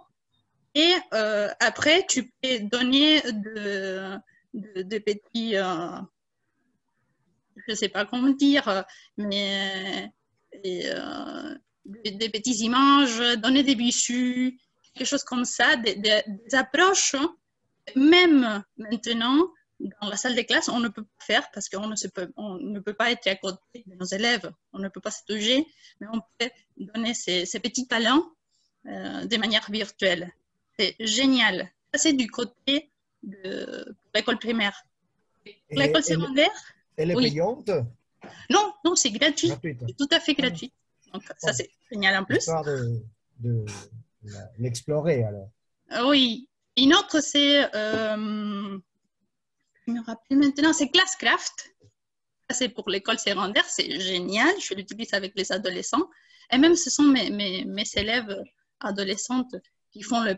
Et après, tu peux donner de petits, je ne sais pas comment dire, mais des petites images, donner des bisous, quelque chose comme ça, des approches. Même maintenant, dans la salle de classe, on ne peut pas faire parce qu'on ne peut pas être à côté de nos élèves, on ne peut pas se toucher, mais on peut donner ces petits talents de manière virtuelle. C'est génial. Ça, c'est du côté de l'école primaire. L'école secondaire? Elle est payante? Non, non, c'est gratuit. C'est tout à fait gratuit. Donc, ça, c'est génial en plus. Histoire de l'explorer, alors. Oui. Une autre, c'est... je me rappelle maintenant, c'est Classcraft. C'est pour l'école secondaire, c'est génial. Je l'utilise avec les adolescents. Et même, ce sont mes élèves adolescentes qui font un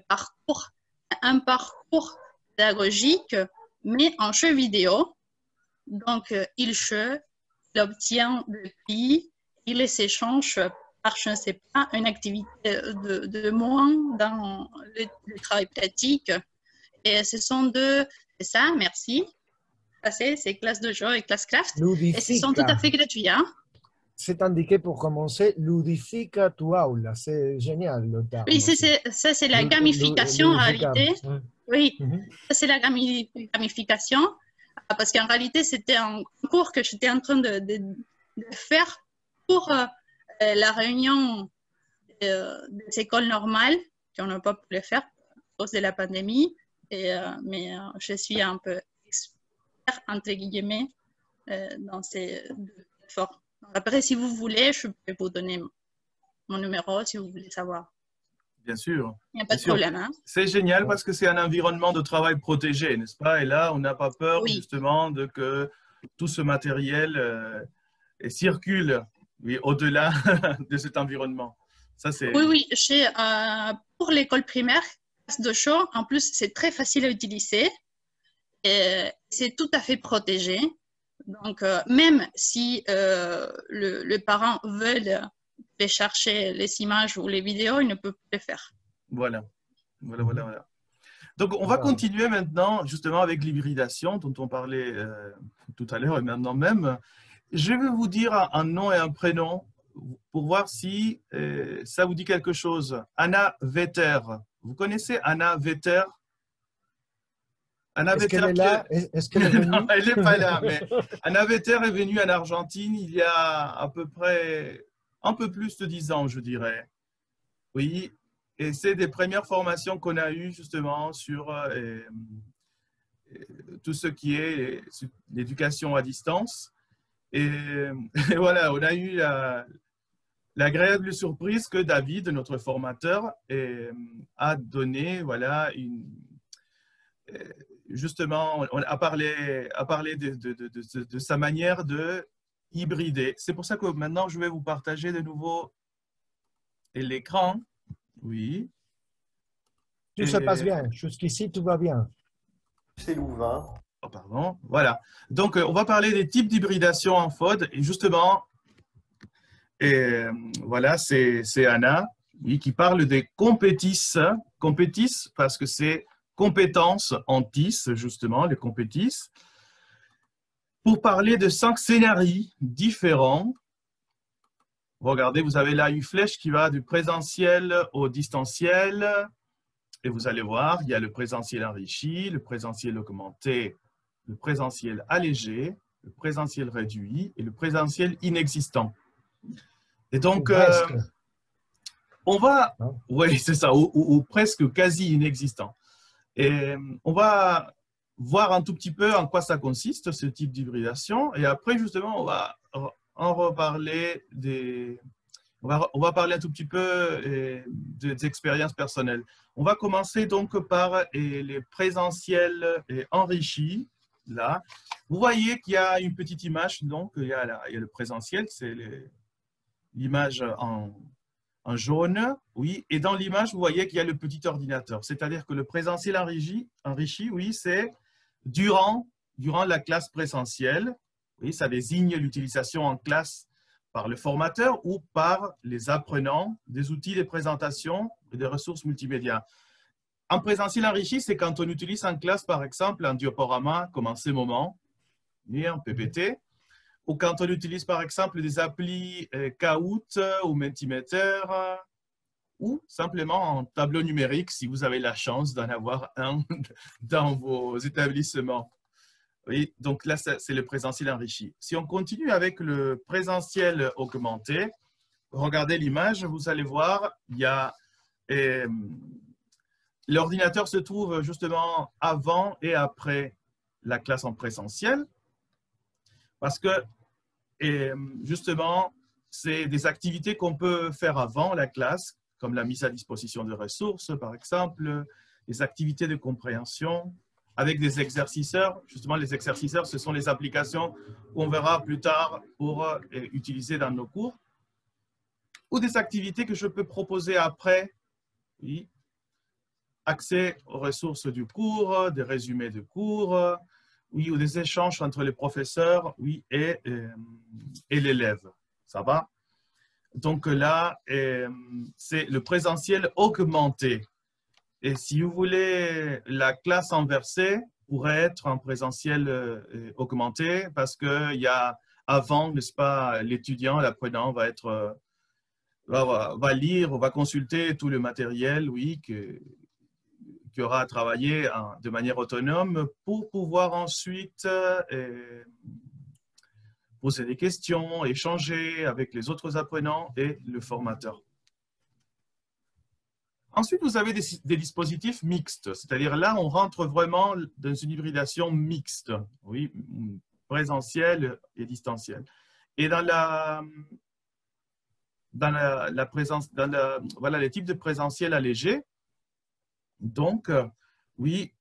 parcours pédagogique, mais en jeu vidéo. Donc, ils jouent, ils obtiennent des prix, ils les échangent par, je ne sais pas, une activité de moins dans le travail pratique. Et ce sont c'est ça, merci. C'est classe de jeu et Classcraft. Ludifica. Et ce sont tout à fait gratuits. Hein? C'est indiqué pour commencer, ludifica tu aula. C'est génial le terme. Oui, ça c'est la gamification en réalité. Oui, ça c'est la gamification. Parce qu'en réalité, c'était un cours que j'étais en train de faire pour la réunion des écoles normales qu'on n'a pas pu le faire à cause de la pandémie. Mais je suis un peu expert, entre guillemets, dans ces efforts. Après, si vous voulez, je peux vous donner mon numéro si vous voulez savoir. Bien sûr. Il n'y a pas de problème. Hein? C'est génial parce que c'est un environnement de travail protégé, n'est-ce pas? Et là, on n'a pas peur justement de que tout ce matériel circule au-delà de cet environnement. Ça, oui. Pour l'école primaire, de show, en plus, c'est très facile à utiliser. C'est tout à fait protégé. Donc, même si le parent veut chercher les images ou les vidéos, il ne peut pas le faire. Voilà. Donc, on va continuer maintenant justement avec l'hybridation dont on parlait tout à l'heure et maintenant même. Je vais vous dire un nom et un prénom pour voir si ça vous dit quelque chose. Anna Vetter. Vous connaissez Anna Vetter? Est-ce qu'elle est là? Est-ce qu'elle est venue? Non, elle n'est pas là. Mais Anna Vetter est venue en Argentine il y a à peu près un peu plus de 10 ans, je dirais. Oui, et c'est des premières formations qu'on a eues justement sur tout ce qui est l'éducation à distance. Et voilà, on a eu l'agréable surprise que David, notre formateur, a donné, voilà, justement, on a parlé de sa manière de hybrider. C'est pour ça que maintenant, je vais vous partager de nouveau l'écran. Oui. Tout se passe bien. Jusqu'ici, tout va bien. C'est Louvain. Oh, pardon. Voilà. Donc, on va parler des types d'hybridation en FOD. Et justement, voilà, c'est Anna, oui, qui parle des compétis. Compétis, parce que c'est compétences en TIS, justement, les compétis. Pour parler de 5 scénarios différents. Regardez, vous avez là une flèche qui va du présentiel au distanciel. Et vous allez voir, il y a le présentiel enrichi, le présentiel augmenté, le présentiel allégé, le présentiel réduit et le présentiel inexistant. Et donc, on va... Oui, c'est ça, ou presque quasi inexistant. Et on va voir un tout petit peu en quoi ça consiste, ce type d'hybridation. Et après, justement, on va en reparler on va parler un tout petit peu des expériences personnelles. On va commencer donc par les présentiels enrichis. Là, vous voyez qu'il y a une petite image, donc il y a le présentiel, c'est l'image en jaune, oui, et dans l'image, vous voyez qu'il y a le petit ordinateur, c'est-à-dire que le présentiel enrichi, oui, c'est durant la classe présentielle, oui, ça désigne l'utilisation en classe par le formateur ou par les apprenants des outils de présentation et des ressources multimédia. En présentiel enrichi, c'est quand on utilise en classe, par exemple, un diaporama comme en ce moment, un PPT, ou quand on utilise, par exemple, des applis Kahoot ou Mentimeter, ou simplement en tableau numérique, si vous avez la chance d'en avoir un dans vos établissements. Oui, donc là, c'est le présentiel enrichi. Si on continue avec le présentiel augmenté, regardez l'image, vous allez voir, il y a l'ordinateur se trouve justement avant et après la classe en présentiel parce que justement, c'est des activités qu'on peut faire avant la classe, comme la mise à disposition de ressources, par exemple, des activités de compréhension, avec des exerciceurs. Justement, les exerciceurs, ce sont les applications qu'on verra plus tard pour utiliser dans nos cours. Ou des activités que je peux proposer après. Oui. Accès aux ressources du cours, des résumés de cours, oui, ou des échanges entre les professeurs, oui, et l'élève. Ça va? Donc là, c'est le présentiel augmenté. Et si vous voulez, la classe inversée pourrait être en présentiel augmenté parce qu'il y a avant, n'est-ce pas, l'étudiant, l'apprenant va être, va lire, va consulter tout le matériel, oui, qui aura à travailler de manière autonome pour pouvoir ensuite poser des questions, échanger avec les autres apprenants et le formateur. Ensuite, vous avez des dispositifs mixtes, c'est-à-dire là, on rentre vraiment dans une hybridation mixte, oui, présentielle et distancielle. Et dans la présence, voilà, les types de présentiel allégé, donc, oui,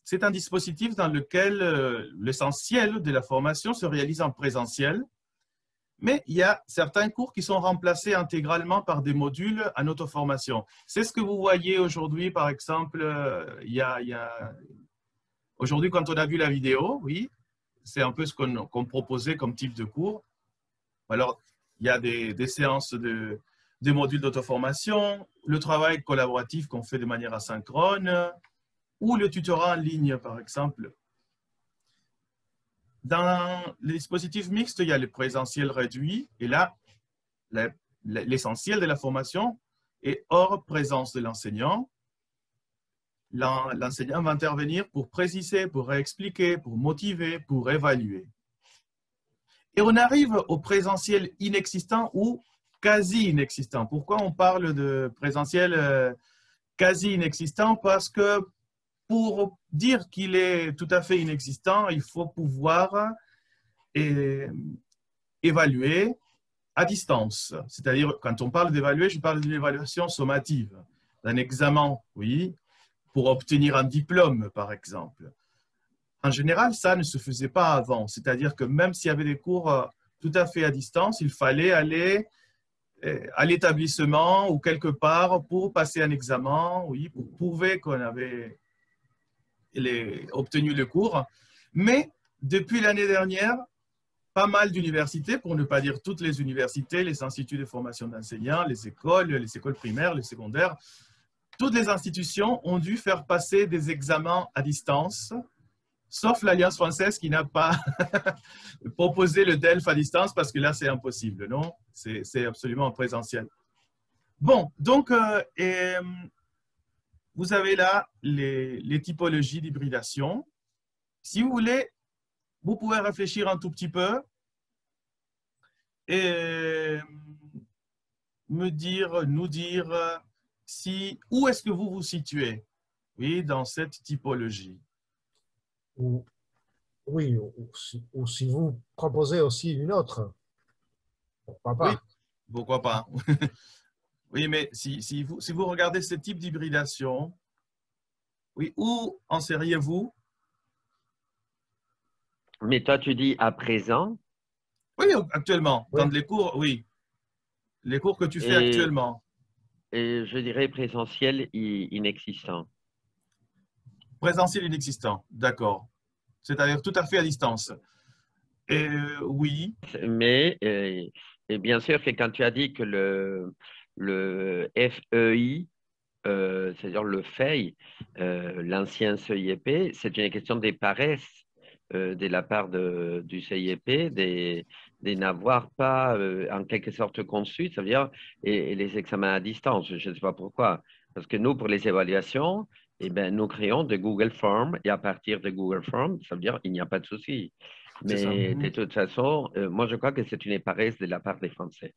c'est un dispositif dans lequel l'essentiel de la formation se réalise en présentiel, mais il y a certains cours qui sont remplacés intégralement par des modules en auto-formation. C'est ce que vous voyez aujourd'hui, par exemple, aujourd'hui, quand on a vu la vidéo, oui, c'est un peu ce qu'on proposait comme type de cours. Alors, il y a des séances des modules d'auto-formation, le travail collaboratif qu'on fait de manière asynchrone, ou le tutorat en ligne, par exemple. Dans les dispositifs mixtes, il y a le présentiel réduit, et là, l'essentiel de la formation est hors présence de l'enseignant. L'enseignant va intervenir pour préciser, pour réexpliquer, pour motiver, pour évaluer. Et on arrive au présentiel inexistant ou quasi inexistant. Pourquoi on parle de présentiel quasi inexistant? Parce que pour dire qu'il est tout à fait inexistant, il faut pouvoir évaluer à distance. C'est-à-dire, quand on parle d'évaluer, je parle d'une évaluation sommative, d'un examen, oui, pour obtenir un diplôme, par exemple. En général, ça ne se faisait pas avant. C'est-à-dire que même s'il y avait des cours tout à fait à distance, il fallait aller à l'établissement ou quelque part pour passer un examen, oui, pour prouver qu'on avait obtenu le cours. Mais depuis l'année dernière, pas mal d'universités, pour ne pas dire toutes les universités, les instituts de formation d'enseignants, les écoles primaires, les secondaires, toutes les institutions ont dû faire passer des examens à distance, sauf l'Alliance française qui n'a pas proposé le DELF à distance parce que là, c'est impossible, non? C'est absolument en présentiel. Bon, donc, vous avez là les typologies d'hybridation. Si vous voulez, vous pouvez réfléchir un tout petit peu et nous dire où est-ce que vous vous situez, oui, dans cette typologie. Oui, ou si vous proposez aussi une autre, pourquoi pas? Oui, pourquoi pas. Oui, mais si vous regardez ce type d'hybridation, oui, où en seriez-vous? Mais toi, tu dis à présent? Oui, actuellement, oui. Dans les cours, oui. Les cours que tu fais actuellement. Et je dirais présentiel inexistant. Présentiel inexistant, d'accord. C'est-à-dire tout à fait à distance. Oui. Mais et bien sûr que quand tu as dit que le FEI, c'est-à-dire le FEI, l'ancien CIEP, c'est une question des paresses de la part du CIEP, des n'avoir pas en quelque sorte conçu, ça veut dire, et les examens à distance. Je ne sais pas pourquoi. Parce que nous, pour les évaluations, eh ben, nous créons de Google Forms et à partir de Google Forms, ça veut dire qu'il n'y a pas de souci. Mais de toute façon, moi, je crois que c'est une paresse de la part des Français.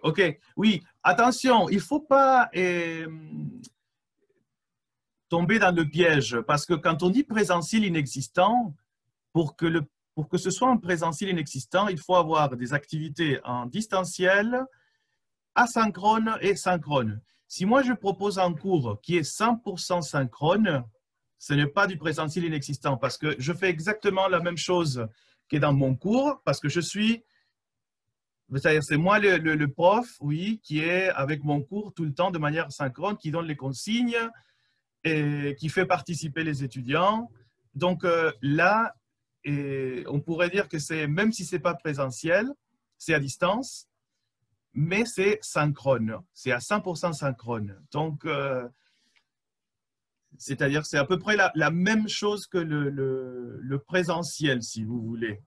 OK. Oui, attention, il ne faut pas tomber dans le piège parce que quand on dit présentiel inexistant, pour que ce soit un présentiel inexistant, il faut avoir des activités en distanciel, asynchrone et synchrone. Si moi je propose un cours qui est 100% synchrone, ce n'est pas du présentiel inexistant parce que je fais exactement la même chose que dans mon cours parce que c'est moi le prof, oui, qui est avec mon cours tout le temps de manière synchrone, qui donne les consignes et qui fait participer les étudiants. Donc là, on pourrait dire que même si ce n'est pas présentiel, c'est à distance, mais c'est synchrone, c'est à 100% synchrone. Donc, c'est-à-dire c'est à peu près la même chose que le présentiel, si vous voulez.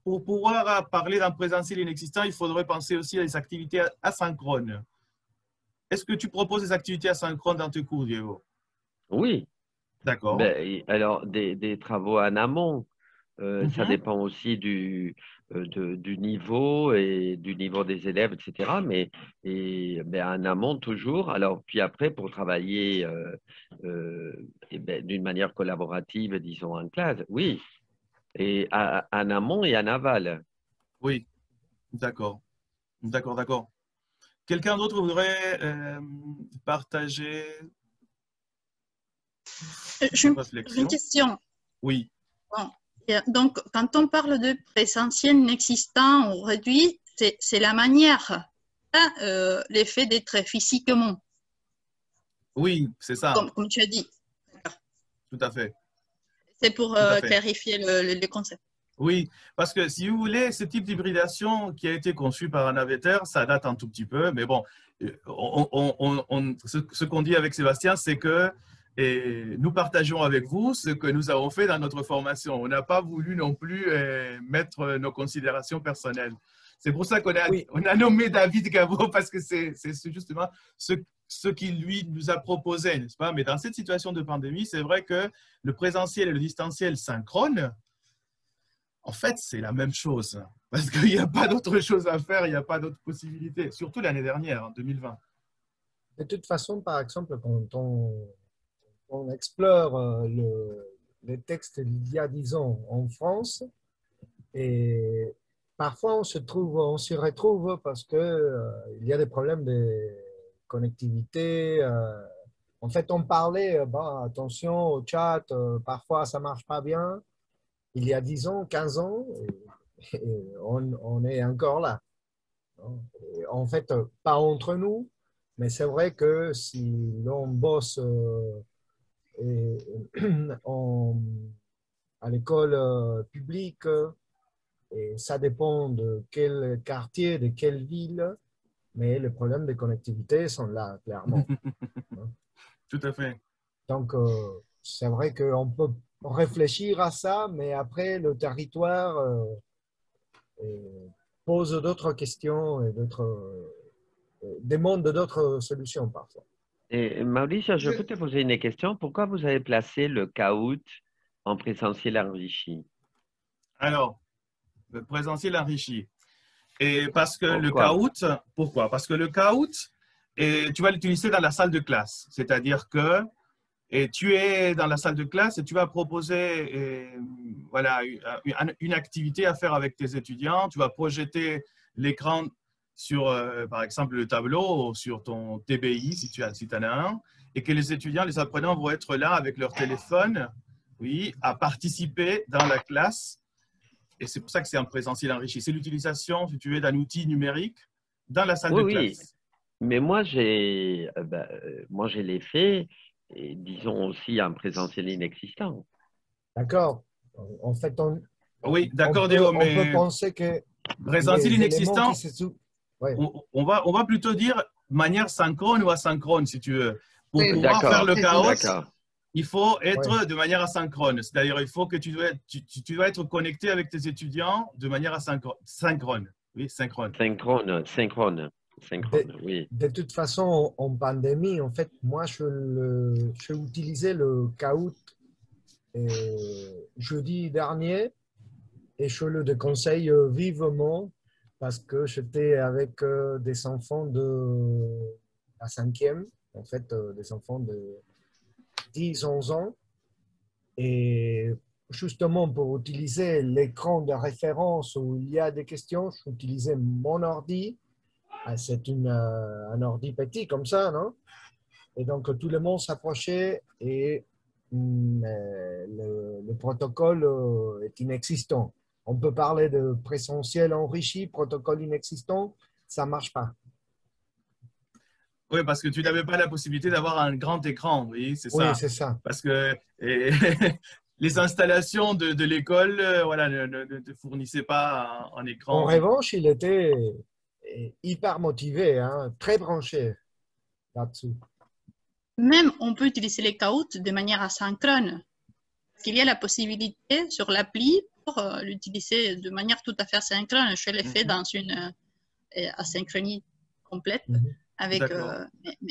Pour pouvoir parler d'un présentiel inexistant, il faudrait penser aussi à des activités asynchrones. Est-ce que tu proposes des activités asynchrones dans tes cours, Diego? Oui. D'accord. Ben, alors, des travaux en amont. Ça dépend aussi du niveau et du niveau des élèves, etc. Mais en amont toujours. Alors, puis après, pour travailler d'une manière collaborative, disons en classe, oui. Et en amont et en aval. Oui, d'accord. D'accord. Quelqu'un d'autre voudrait partager J'ai une question. Oui. Bon. Donc, quand on parle de présentiel inexistant ou réduit, c'est la manière, l'effet d'être physiquement. Oui, c'est ça. Comme tu as dit. Tout à fait. C'est pour clarifier le concept. Oui, parce que si vous voulez, ce type d'hybridation qui a été conçu par un naveteur, ça date un tout petit peu, mais bon, ce qu'on dit avec Sébastien, c'est que nous partageons avec vous ce que nous avons fait dans notre formation. On n'a pas voulu non plus mettre nos considérations personnelles. C'est pour ça qu'on a nommé David Gavot, parce que c'est justement ce qu'il lui nous a proposé, n'est-ce pas? Mais dans cette situation de pandémie, c'est vrai que le présentiel et le distanciel synchrone, en fait, c'est la même chose, parce qu'il n'y a pas d'autre chose à faire, il n'y a pas d'autre possibilité, surtout l'année dernière, en 2020. De toute façon, par exemple, quand on explore les textes d'il y a 10 ans en France, et parfois on s'y retrouve parce qu'il y a des problèmes de connectivité. En fait, on parlait, attention au chat, parfois ça ne marche pas bien. Il y a 10 ans, 15 ans, et on est encore là. Et en fait, pas entre nous, mais c'est vrai que si l'on bosse à l'école publique, et ça dépend de quel quartier, de quelle ville, mais les problèmes de connectivité sont là, clairement. Tout à fait. Donc, c'est vrai qu'on peut réfléchir à ça, mais après, le territoire pose d'autres questions et demande d'autres solutions parfois. Et Maurice, je peux te poser une question. Pourquoi vous avez placé le Kahoot en présentiel enrichi? Alors, le présentiel enrichi. Et parce que le Kahoot, pourquoi? Parce que le Kahoot, tu vas l'utiliser dans la salle de classe. C'est-à-dire que tu es dans la salle de classe et tu vas proposer une activité à faire avec tes étudiants. Tu vas projeter l'écran sur, par exemple, le tableau ou sur ton TBI, si tu en as un, et que les étudiants, les apprenants vont être là avec leur téléphone, à participer dans la classe. Et c'est pour ça que c'est en présentiel enrichi. C'est l'utilisation, si tu veux, d'un outil numérique dans la salle de classe. Oui, mais moi, j'ai l'ai fait, et disons aussi en présentiel inexistant. D'accord. En fait, oui, d'accord, Déo, mais on peut penser que présentiel inexistant, on va plutôt dire manière synchrone ou asynchrone, si tu veux. Pour pouvoir faire le Kahoot, il faut être de manière asynchrone. C'est-à-dire, il faut que tu dois être connecté avec tes étudiants de manière synchrone. Oui, synchrone. Synchrone, oui. De toute façon, en pandémie, en fait, moi, j'ai utilisé le Kahoot jeudi dernier et je le déconseille vivement parce que j'étais avec des enfants de la 5e, en fait, des enfants de 10-11 ans. Et justement, pour utiliser l'écran de référence où il y a des questions, j'utilisais mon ordi. C'est un ordi petit comme ça, non? Et donc, tout le monde s'approchait et le protocole est inexistant. On peut parler de présentiel enrichi, protocole inexistant, ça ne marche pas. Oui, parce que tu n'avais pas la possibilité d'avoir un grand écran, oui, c'est ça. Oui, c'est ça. Parce que les installations de l'école ne te fournissaient pas un écran. En revanche, il était hyper motivé, très branché là-dessus. Même, on peut utiliser les Kahoot de manière asynchrone. Il y a la possibilité sur l'appli pour l'utiliser de manière tout à fait asynchrone. Je l'ai fait dans une asynchronie complète avec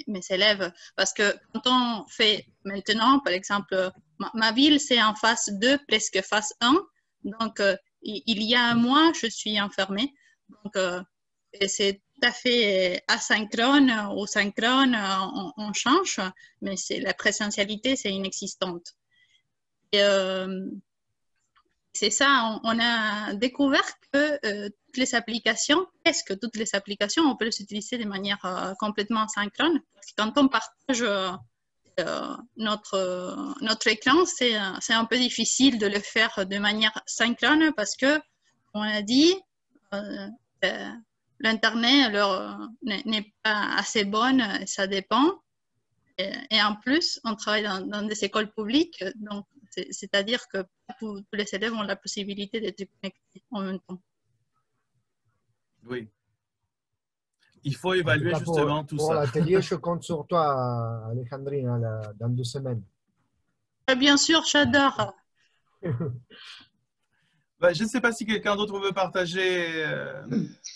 mes élèves. Parce que quand on fait maintenant, par exemple, ma ville, c'est en phase 2, presque phase 1. Donc, il y a un mois, je suis enfermée. Donc, c'est tout à fait asynchrone ou synchrone, on change, mais la présentialité, c'est inexistante. Et c'est ça, on a découvert que toutes les applications, presque toutes les applications, on peut les utiliser de manière complètement synchrone. Parce que quand on partage notre écran, c'est un peu difficile de le faire de manière synchrone parce que, on a dit, l'Internet n'est pas assez bonne, ça dépend. Et en plus, on travaille dans des écoles publiques, donc c'est-à-dire que tous les élèves ont la possibilité d'être connectés en même temps. Oui. Il faut évaluer justement tout ça. Pour l'atelier, je compte sur toi, Alejandrina, dans 2 semaines. Bien sûr, j'adore. Je ne sais pas si quelqu'un d'autre veut partager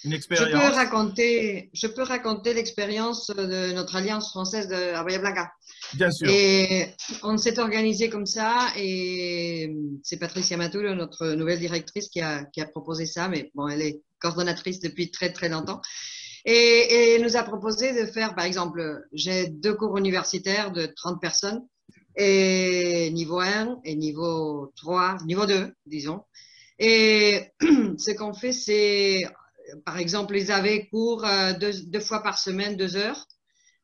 une expérience. Je peux raconter l'expérience de notre alliance française à Bahía Blanca. Bien sûr. Et on s'est organisé comme ça et c'est Patricia Matulo, notre nouvelle directrice, qui a proposé ça, mais bon, elle est coordonnatrice depuis très très longtemps. Et elle nous a proposé de faire, par exemple, j'ai 2 cours universitaires de 30 personnes, et niveau 1 et niveau 3, niveau 2, disons. Et ce qu'on fait, c'est, par exemple, ils avaient cours 2 fois par semaine, 2 heures.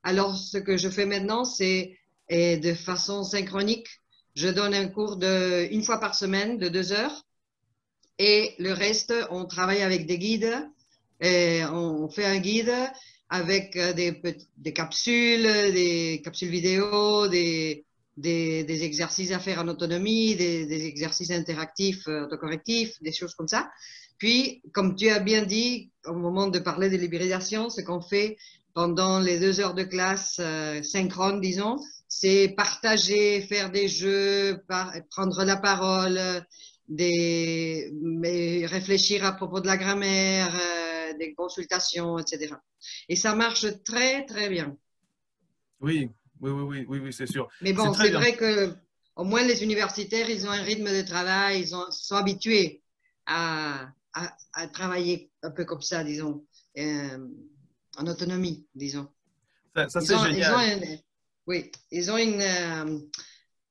Alors, ce que je fais maintenant, c'est de façon synchronique, je donne un cours de 1 fois par semaine de 2 heures. Et le reste, on travaille avec des guides. Et on fait un guide avec des capsules vidéo, des exercices à faire en autonomie, des exercices interactifs, autocorrectifs, des choses comme ça. Puis, comme tu as bien dit, au moment de parler de l'hybridation, ce qu'on fait pendant les 2 heures de classe synchrone, disons, c'est partager, faire des jeux, prendre la parole, réfléchir à propos de la grammaire, des consultations, etc. Et ça marche très, très bien. Oui, c'est sûr. Mais bon, c'est vrai que au moins les universitaires, ils ont un rythme de travail, ils sont habitués à travailler un peu comme ça, disons, en autonomie, disons. Ça c'est génial. Ils ont une,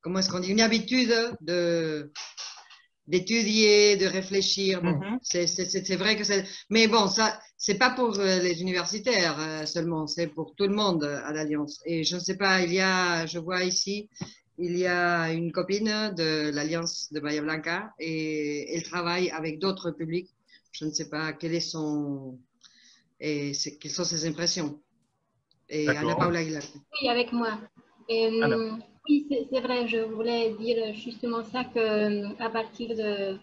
comment est-ce qu'on dit, une habitude d'étudier, de réfléchir. Bon, c'est vrai que c'est... Mais bon, ça, c'est pas pour les universitaires seulement, c'est pour tout le monde à l'Alliance. Et je ne sais pas, je vois ici, il y a une copine de l'Alliance de Bahía Blanca et elle travaille avec d'autres publics. Je ne sais pas quelles sont ses impressions. Et Ana Paula Aguilar. Oui, avec moi. Oui, c'est vrai, je voulais dire justement ça qu'à partir de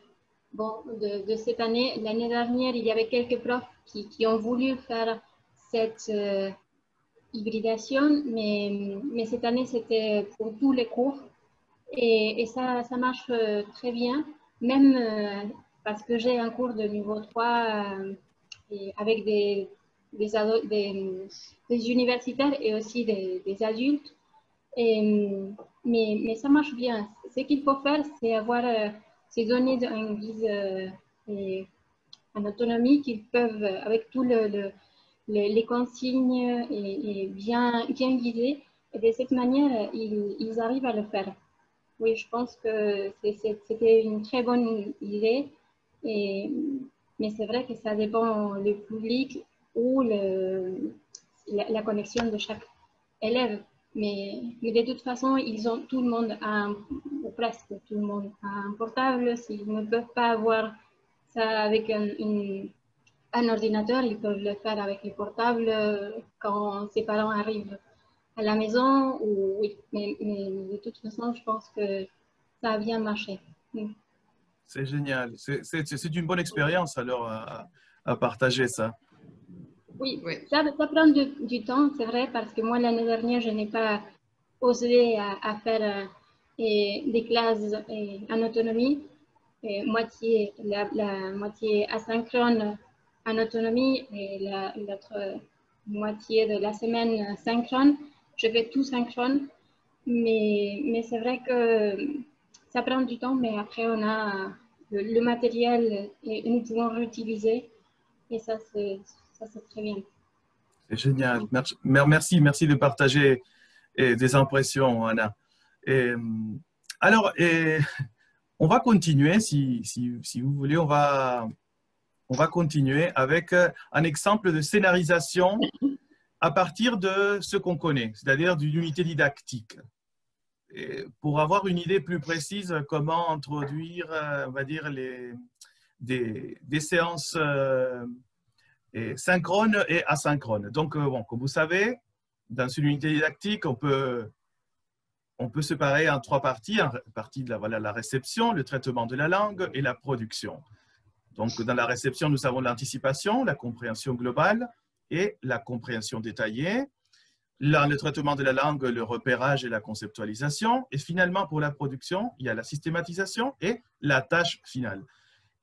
cette année, l'année dernière, il y avait quelques profs qui ont voulu faire cette hybridation, mais cette année, c'était pour tous les cours et ça marche très bien, même parce que j'ai un cours de niveau 3 avec des universitaires et aussi des adultes. Mais ça marche bien. Ce qu'il faut faire, c'est avoir ces données en guise en autonomie qu'ils peuvent, avec tous les consignes et bien guidées. Et de cette manière, ils arrivent à le faire. Oui, je pense que c'était une très bonne idée. Mais c'est vrai que ça dépend du public ou la connexion de chaque élève. Mais de toute façon, tout le monde ou presque tout le monde a un portable. S'ils ne peuvent pas avoir ça avec un ordinateur, ils peuvent le faire avec les portables quand ses parents arrivent à la maison. Oui, mais de toute façon, je pense que ça a bien marché. C'est génial. C'est une bonne expérience alors à partager ça. Oui, ça prend du temps, c'est vrai, parce que moi, l'année dernière, je n'ai pas osé à faire des classes en autonomie, la moitié asynchrone en autonomie et l'autre moitié de la semaine synchrone. Je fais tout synchrone, mais c'est vrai que ça prend du temps, mais après, on a le matériel et nous pouvons réutiliser. Et ça, c'est très bien. C'est génial. Merci de partager des impressions, Anna. Alors, on va continuer, si vous voulez, on va continuer avec un exemple de scénarisation à partir de ce qu'on connaît, c'est-à-dire d'une unité didactique. Et pour avoir une idée plus précise, comment introduire, on va dire, des séances synchrones et asynchrones. Donc, bon, comme vous savez, dans une unité didactique, on peut séparer en 3 parties. La partie de la réception, le traitement de la langue et la production. Donc, dans la réception, nous avons l'anticipation, la compréhension globale et la compréhension détaillée. Dans le traitement de la langue, le repérage et la conceptualisation. Et finalement, pour la production, il y a la systématisation et la tâche finale.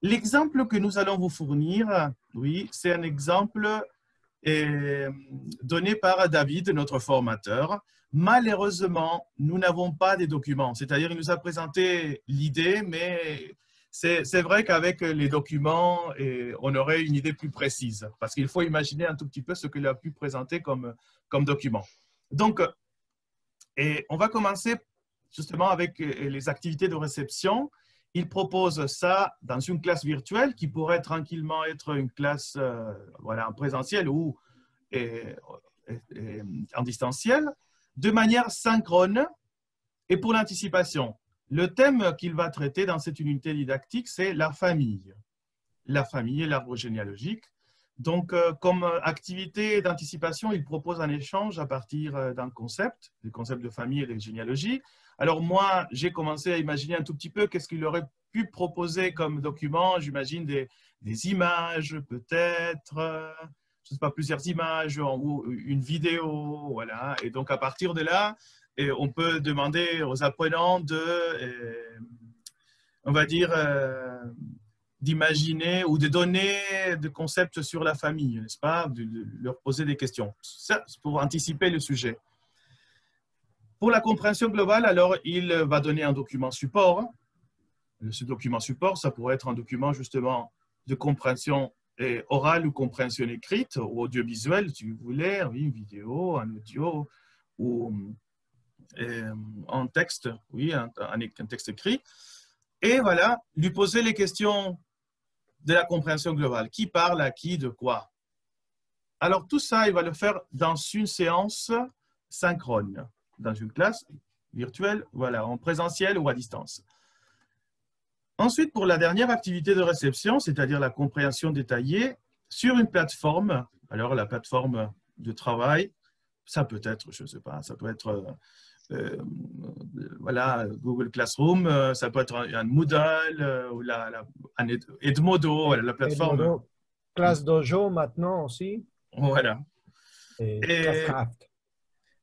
L'exemple que nous allons vous fournir, oui, c'est un exemple donné par David, notre formateur. Malheureusement, nous n'avons pas des documents. C'est-à-dire, il nous a présenté l'idée, mais c'est vrai qu'avec les documents, on aurait une idée plus précise. Parce qu'il faut imaginer un tout petit peu ce qu'il a pu présenter comme document. Donc, on va commencer justement avec les activités de réception. Il propose ça dans une classe virtuelle qui pourrait tranquillement être une classe en présentiel ou en distanciel, de manière synchrone. Et pour l'anticipation, le thème qu'il va traiter dans cette unité didactique, c'est la famille. La famille et l'arbre généalogique. Donc, comme activité d'anticipation, il propose un échange à partir d'un concept, le concept de famille et de généalogie. Alors moi, j'ai commencé à imaginer un tout petit peu qu'est-ce qu'il aurait pu proposer comme document. J'imagine des images, peut-être, je ne sais pas, plusieurs images ou une vidéo, voilà. Et donc, à partir de là, on peut demander aux apprenants on va dire, d'imaginer ou de donner des concepts sur la famille, n'est-ce pas, de leur poser des questions. Ça, c'est pour anticiper le sujet. Pour la compréhension globale, alors, il va donner un document support. Ce document support, ça pourrait être un document justement de compréhension orale ou compréhension écrite ou audiovisuelle, si vous voulez, oui, une vidéo, un audio ou un texte, oui, un texte écrit. Et voilà, lui poser les questions de la compréhension globale. Qui parle à qui, de quoi? Alors, tout ça, il va le faire dans une séance synchrone, dans une classe virtuelle, voilà, en présentiel ou à distance. Ensuite, pour la dernière activité de réception, c'est-à-dire la compréhension détaillée, sur une plateforme, alors la plateforme de travail, ça peut être, je ne sais pas, ça peut être voilà, Google Classroom, ça peut être un Moodle ou un Edmodo, voilà, la plateforme. Edmodo, Classe Dojo maintenant aussi. Voilà. Et Classcraft.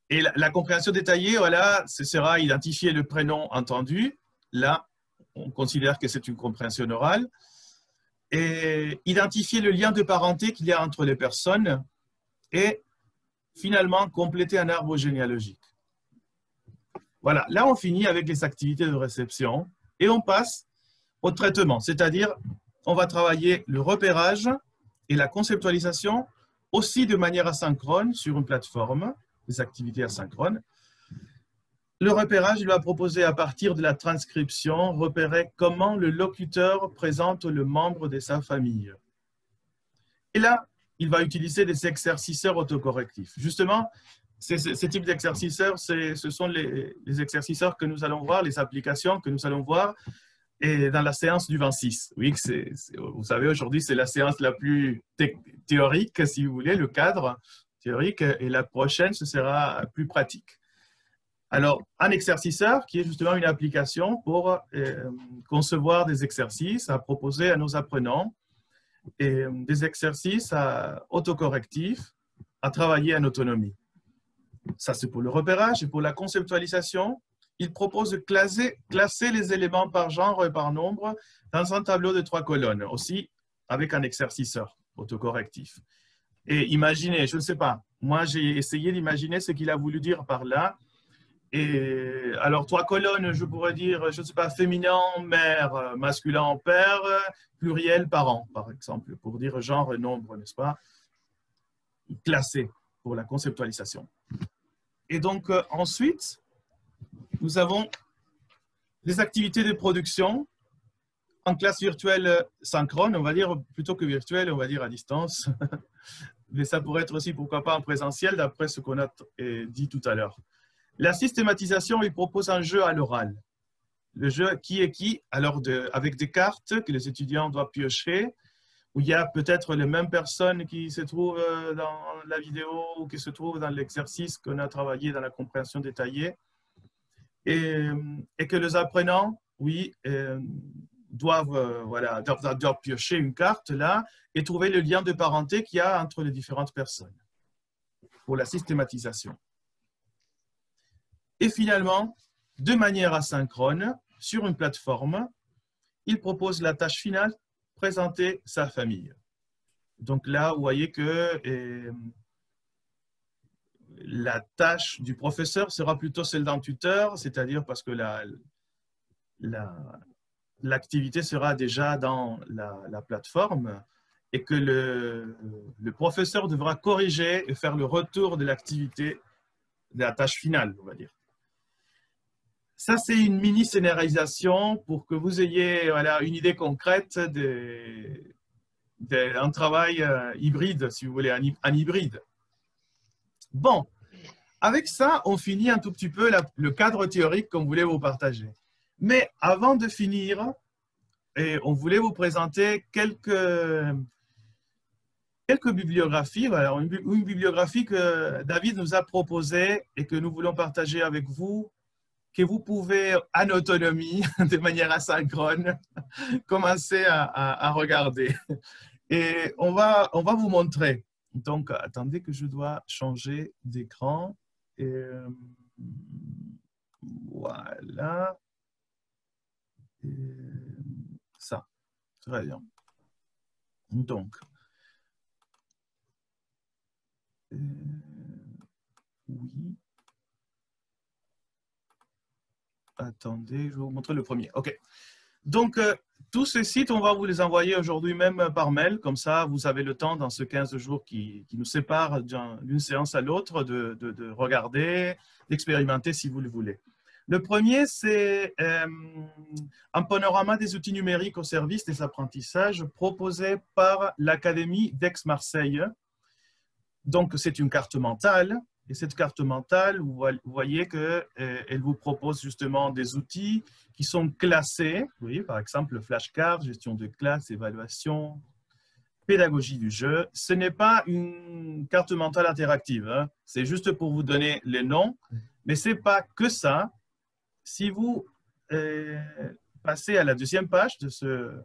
Et la compréhension détaillée, voilà, ce sera identifier le prénom entendu. Là, on considère que c'est une compréhension orale. Et identifier le lien de parenté qu'il y a entre les personnes et finalement compléter un arbre généalogique. Voilà, là on finit avec les activités de réception et on passe au traitement, c'est-à-dire on va travailler le repérage et la conceptualisation aussi de manière asynchrone sur une plateforme, des activités asynchrones. Le repérage, il va proposer à partir de la transcription, repérer comment le locuteur présente le membre de sa famille. Et là, il va utiliser des exerciceurs autocorrectifs. Justement, ces types d'exerciceurs, ce sont les exerciceurs que nous allons voir, les applications que nous allons voir et dans la séance du 26. Oui, vous savez, aujourd'hui, c'est la séance la plus théorique, si vous voulez, le cadre théorique, et la prochaine, ce sera plus pratique. Alors, un exerciceur qui est justement une application pour concevoir des exercices à proposer à nos apprenants et des exercices autocorrectifs à travailler en autonomie. Ça, c'est pour le repérage. Et pour la conceptualisation, il propose de classer les éléments par genre et par nombre dans un tableau de 3 colonnes, aussi avec un exerciceur autocorrectif. Et imaginez, je ne sais pas, moi j'ai essayé d'imaginer ce qu'il a voulu dire par là. Et alors, 3 colonnes, je pourrais dire, je ne sais pas, féminin, mère, masculin, père, pluriel, parent, par exemple, pour dire genre et nombre, n'est-ce pas, classé pour la conceptualisation. Et donc, ensuite, nous avons les activités de production en classe virtuelle synchrone, on va dire, plutôt que virtuelle, on va dire à distance. Mais ça pourrait être aussi, pourquoi pas, en présentiel, d'après ce qu'on a dit tout à l'heure. La systématisation, il propose un jeu à l'oral. Le jeu qui est qui, alors avec des cartes que les étudiants doivent piocher, où il y a peut-être les mêmes personnes qui se trouvent dans la vidéo ou qui se trouvent dans l'exercice qu'on a travaillé dans la compréhension détaillée. Et que les apprenants, oui, doivent piocher une carte là et trouver le lien de parenté qu'il y a entre les différentes personnes pour la systématisation. Et finalement, de manière asynchrone, sur une plateforme, il propose la tâche finale, présenter sa famille. Donc là, vous voyez que la tâche du professeur sera plutôt celle d'un tuteur, c'est-à-dire parce que l'activité sera déjà dans la plateforme et que le professeur devra corriger et faire le retour de l'activité, de la tâche finale, on va dire. Ça, c'est une mini-scénarisation pour que vous ayez une idée concrète d'un travail hybride, si vous voulez, un hybride. Bon, avec ça, on finit un tout petit peu le cadre théorique qu'on voulait vous partager. Mais avant de finir, on voulait vous présenter quelques bibliographies. Alors, une bibliographie que David nous a proposée et que nous voulons partager avec vous, que vous pouvez, en autonomie, de manière asynchrone, commencer à regarder. Et on va vous montrer. Donc, attendez que je dois changer d'écran. Voilà. Ça, très bien. Donc, oui. Attendez, je vais vous montrer le premier. OK. Donc, tous ces sites, on va vous les envoyer aujourd'hui même par mail. Comme ça, vous avez le temps, dans ce 15 jours qui nous séparent d'une séance à l'autre, de regarder, d'expérimenter si vous le voulez. Le premier, c'est un panorama des outils numériques au service des apprentissages proposé par l'Académie d'Aix-Marseille. Donc, c'est une carte mentale. Et cette carte mentale, vous voyez qu'elle vous propose justement des outils qui sont classés. Oui, par exemple, le flashcard, gestion de classe, évaluation, pédagogie du jeu. Ce n'est pas une carte mentale interactive. Hein. C'est juste pour vous donner les noms. Mais ce n'est pas que ça. Si vous passez à la deuxième page de ce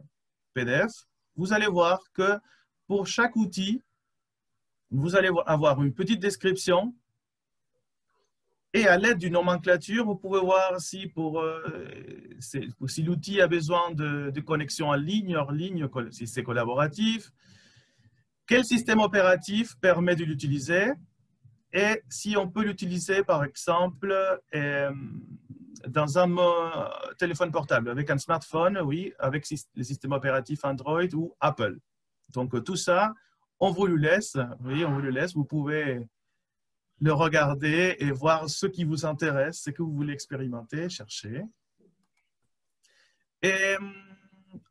PDF, vous allez voir que pour chaque outil, vous allez avoir une petite description. Et à l'aide d'une nomenclature, vous pouvez voir si l'outil a besoin de connexion en ligne, hors ligne, si c'est collaboratif, quel système opératif permet de l'utiliser et si on peut l'utiliser, par exemple, dans un téléphone portable, avec un smartphone, oui, avec les systèmes opératifs Android ou Apple. Donc, tout ça, on vous le laisse. Oui, on vous le laisse. Vous pouvez le regarder et voir ce qui vous intéresse, ce que vous voulez expérimenter, chercher. Et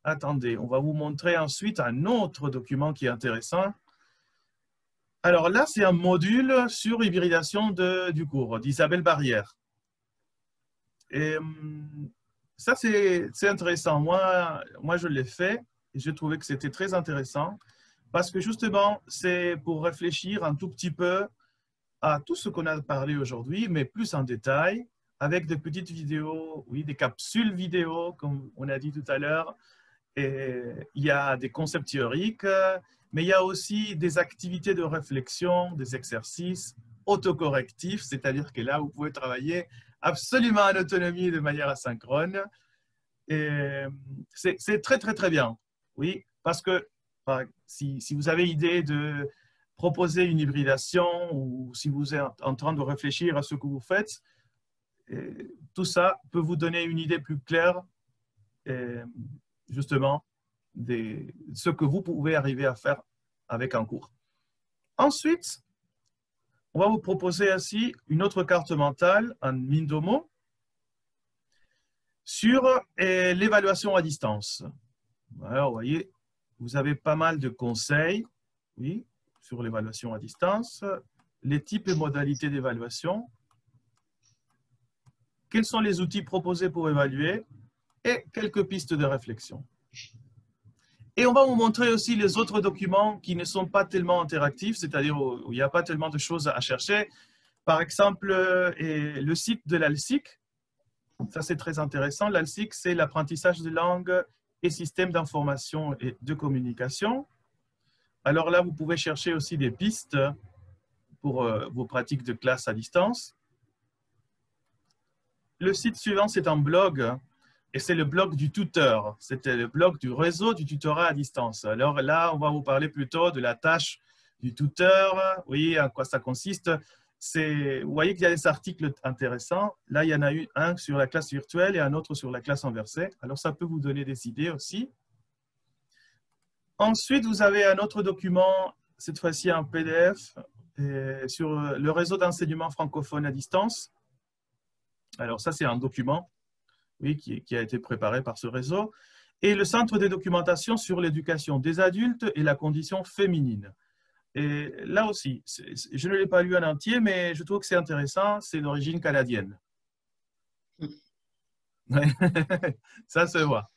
attendez, on va vous montrer ensuite un autre document qui est intéressant. Alors là, c'est un module sur hybridation du cours d'Isabelle Barrière. Et ça, c'est intéressant. Moi, je l'ai fait et j'ai trouvé que c'était très intéressant parce que justement, c'est pour réfléchir un tout petit peu à tout ce qu'on a parlé aujourd'hui, mais plus en détail, avec des petites vidéos, oui, des capsules vidéo, comme on a dit tout à l'heure. Il y a des concepts théoriques, mais il y a aussi des activités de réflexion, des exercices autocorrectifs, c'est-à-dire que là, vous pouvez travailler absolument en autonomie de manière asynchrone. C'est très, très, très bien, oui, parce que si vous avez idée de proposer une hybridation ou si vous êtes en train de réfléchir à ce que vous faites, tout ça peut vous donner une idée plus claire, justement, de ce que vous pouvez arriver à faire avec un cours. Ensuite, on va vous proposer ainsi une autre carte mentale, un Mindomo, sur l'évaluation à distance. Alors, vous voyez, vous avez pas mal de conseils, oui, sur l'évaluation à distance, les types et modalités d'évaluation, quels sont les outils proposés pour évaluer et quelques pistes de réflexion. Et on va vous montrer aussi les autres documents qui ne sont pas tellement interactifs, c'est-à-dire où il n'y a pas tellement de choses à chercher. Par exemple, le site de l'ALSIC, ça c'est très intéressant. L'ALSIC, c'est l'apprentissage de langue et système d'information et de communication. Alors là, vous pouvez chercher aussi des pistes pour vos pratiques de classe à distance. Le site suivant, c'est un blog. Et c'est le blog du tuteur. C'était le blog du réseau du tutorat à distance. Alors là, on va vous parler plutôt de la tâche du tuteur. Oui, à quoi ça consiste. Vous voyez qu'il y a des articles intéressants. Là, il y en a eu un sur la classe virtuelle et un autre sur la classe inversée. Alors, ça peut vous donner des idées aussi. Ensuite, vous avez un autre document, cette fois-ci un PDF, sur le réseau d'enseignement francophone à distance. Alors, ça, c'est un document. Oui, qui a été préparé par ce réseau, et le centre de documentation sur l'éducation des adultes et la condition féminine. Et là aussi, je ne l'ai pas lu en entier, mais je trouve que c'est intéressant, c'est d'origine canadienne. Ça se voit.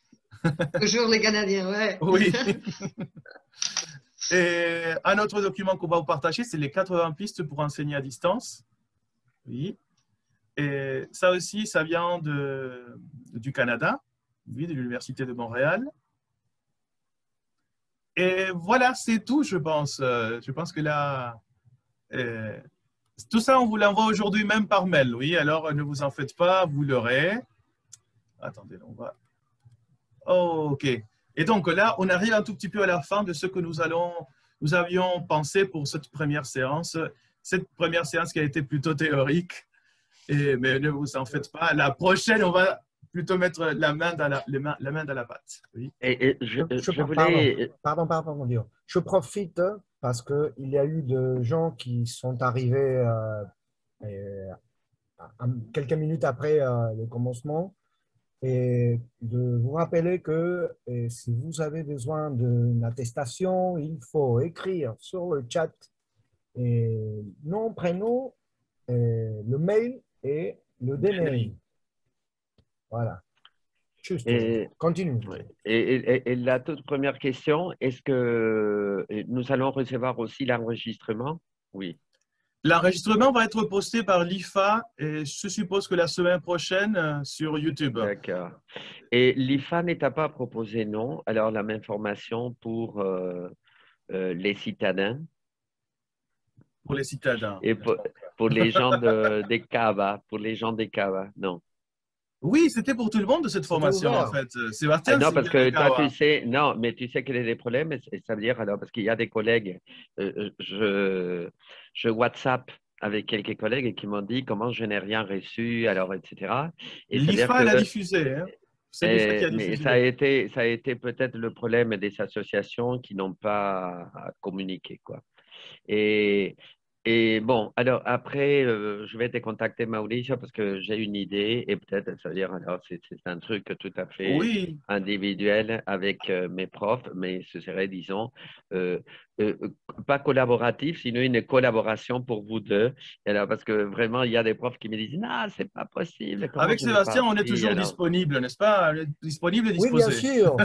Toujours les Canadiens, ouais. Oui. Et un autre document qu'on va vous partager, c'est les 80 pistes pour enseigner à distance. Oui. Et ça aussi, ça vient du Canada, oui, de l'Université de Montréal. Et voilà, c'est tout, je pense. Je pense que là, tout ça, on vous l'envoie aujourd'hui même par mail, oui. Alors, ne vous en faites pas, vous l'aurez. Attendez, on va... Oh, OK. Et donc là, on arrive un tout petit peu à la fin de ce que nous avions pensé pour cette première séance. Cette première séance qui a été plutôt théorique. Mais ne vous en faites pas. La prochaine, on va plutôt mettre la main dans la pâte. Oui. Pardon, Dieu. Je profite parce qu'il y a eu des gens qui sont arrivés quelques minutes après le commencement et de vous rappeler que si vous avez besoin d'une attestation, il faut écrire sur le chat nom, prénom, le mail et le DNI. Voilà. Juste, continue. Et la toute première question, est-ce que nous allons recevoir aussi l'enregistrement? Oui. L'enregistrement va être posté par l'IFA et je suppose que la semaine prochaine sur YouTube. D'accord. Et l'IFA n'est pas proposé, non? Alors, la même formation pour les citadins? Pour les citadins. Et pour les gens des Cava, pour les gens des Cava, non. Oui, c'était pour tout le monde de cette formation, en fait. Sébastien, non, parce que toi, tu sais, non, mais tu sais quel est le problème, ça veut dire, alors, parce qu'il y a des collègues, je WhatsApp avec quelques collègues qui m'ont dit comment je n'ai rien reçu, alors, etc. L'IFA l'a diffusé, hein. C'est l'IFA qui a diffusé. Mais ça a été peut-être le problème des associations qui n'ont pas communiqué, quoi. Et bon, alors après, je vais te contacter, Mauricio, parce que j'ai une idée et peut-être, ça veut dire, alors c'est un truc tout à fait individuel avec mes profs, mais ce serait, disons, pas collaboratif, sinon une collaboration pour vous deux. Alors, parce que vraiment, il y a des profs qui me disent, non, c'est pas possible. Avec Sébastien, on est toujours disponible, n'est-ce pas? Disponible et disposé. Oui, bien sûr.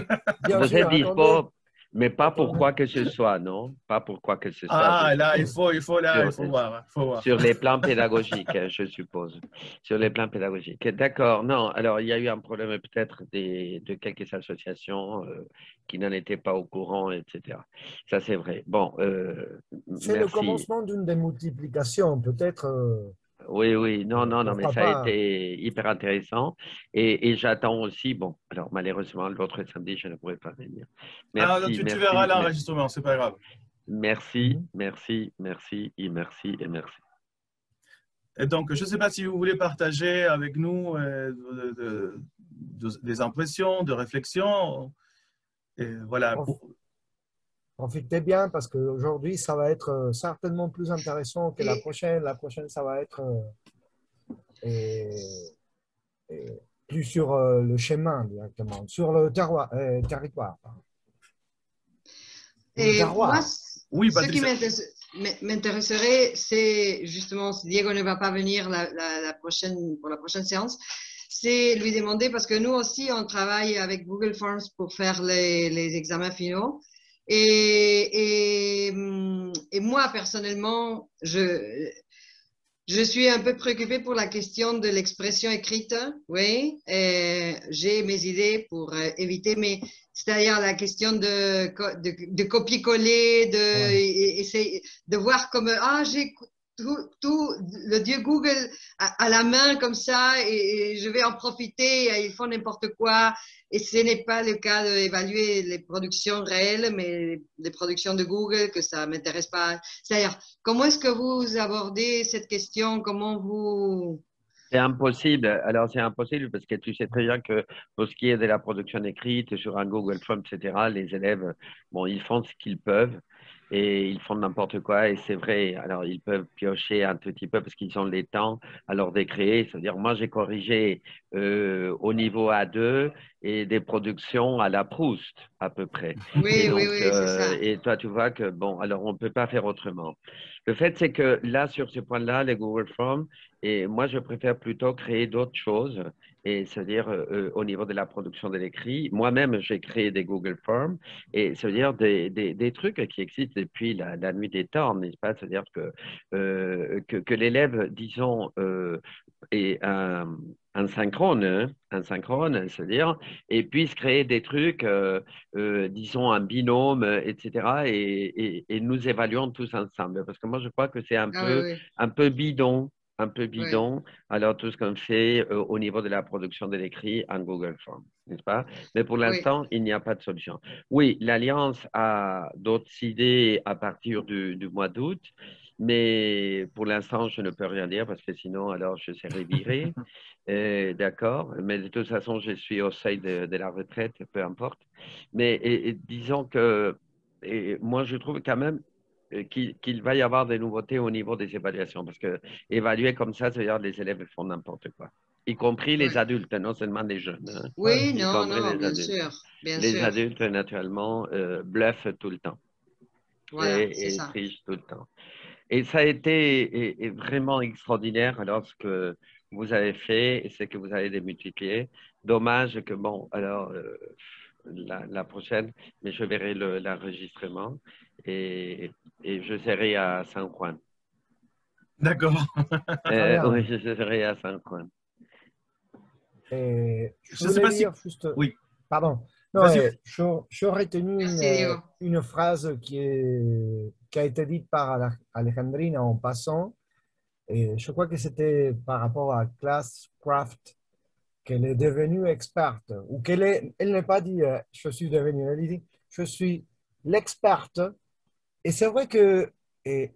Vous êtes dispo. Mais pas pour quoi que ce soit, non? Pas pour quoi que ce soit. Ah, là, il faut voir. Sur les plans pédagogiques, je suppose. Sur les plans pédagogiques. D'accord. Non, alors, il y a eu un problème peut-être de quelques associations qui n'en étaient pas au courant, etc. Ça, c'est vrai. Bon, c'est le commencement d'une démultiplication, peut-être. Oui, non, mais ça a été hyper intéressant. Et j'attends aussi, bon, alors malheureusement, l'autre samedi, je ne pourrai pas venir. Merci. Tu verras l'enregistrement, c'est pas grave. Merci. Et donc, je ne sais pas si vous voulez partager avec nous des impressions, des réflexions. Et voilà. Profitez bien parce qu'aujourd'hui, ça va être certainement plus intéressant que la prochaine. La prochaine, ça va être plus sur le chemin directement, sur le territoire. Et moi, oui, ce qui m'intéresserait, c'est justement, si Diego ne va pas venir pour la prochaine séance, c'est lui demander, parce que nous aussi, on travaille avec Google Forms pour faire les examens finaux. Et moi, personnellement, je suis un peu préoccupée pour la question de l'expression écrite. Oui, j'ai mes idées pour éviter, mais c'est-à-dire la question de copier-coller, essayer de voir comme j'ai tout le dieu Google à la main comme ça et je vais en profiter, et ils font n'importe quoi. Et ce n'est pas le cas d'évaluer les productions réelles, mais les productions de Google, que ça ne m'intéresse pas. C'est-à-dire, comment est-ce que vous abordez cette question? Comment vous… C'est impossible. Alors, c'est impossible parce que tu sais très bien que pour ce qui est de la production écrite sur un Google Form, etc., les élèves, bon, ils font ce qu'ils peuvent et ils font n'importe quoi. Et c'est vrai, alors ils peuvent piocher un tout petit peu parce qu'ils ont les temps alors de créer. C'est-à-dire, moi, j'ai corrigé au niveau A2 et des productions à la Proust, à peu près. Oui, et donc, oui, c'est ça. Et toi, tu vois que, bon, alors on ne peut pas faire autrement. Le fait, c'est que là, sur ce point-là, les Google Forms, et moi, je préfère plutôt créer d'autres choses, et c'est-à-dire au niveau de la production de l'écrit. Moi-même, j'ai créé des Google Forms, et c'est-à-dire des trucs qui existent depuis la nuit des temps, n'est-ce pas? C'est-à-dire que l'élève, disons, est un synchrone, c'est-à-dire, et puisse créer des trucs, disons, un binôme, etc., et nous évaluons tous ensemble. Parce que moi, je crois que c'est un peu bidon. Un peu bidon, alors tout ce qu'on fait au niveau de la production de l'écrit en Google Form, n'est-ce pas? Mais pour l'instant, il n'y a pas de solution. Oui, l'Alliance a d'autres idées à partir du mois d'août, mais pour l'instant, je ne peux rien dire parce que sinon, alors, je serai viré. D'accord, mais de toute façon, je suis au seuil de la retraite, peu importe. Mais disons que moi, je trouve quand même qu'il va y avoir des nouveautés au niveau des évaluations, parce que évaluer comme ça, c'est-à-dire les élèves font n'importe quoi, y compris les adultes, non seulement les jeunes. Hein. Oui, Y non, compris les bien adultes. sûr, bien les sûr. adultes, naturellement, bluffent tout le temps Voilà, et trichent tout le temps. Et ça a été vraiment extraordinaire alors ce que vous avez fait et ce que vous avez démultiplié. Dommage que, bon, alors la prochaine, mais je verrai l'enregistrement et je serai à San Juan. D'accord. Oui, je serai à San Juan. Je ne sais pas dire juste… Oui. Pardon. Non, je retenu une phrase qui a été dite par Alejandrina en passant. Et je crois que c'était par rapport à Classcraft qu'elle est devenue experte. Ou elle n'a pas dit je suis devenue, elle dit je suis l'experte. Et c'est vrai que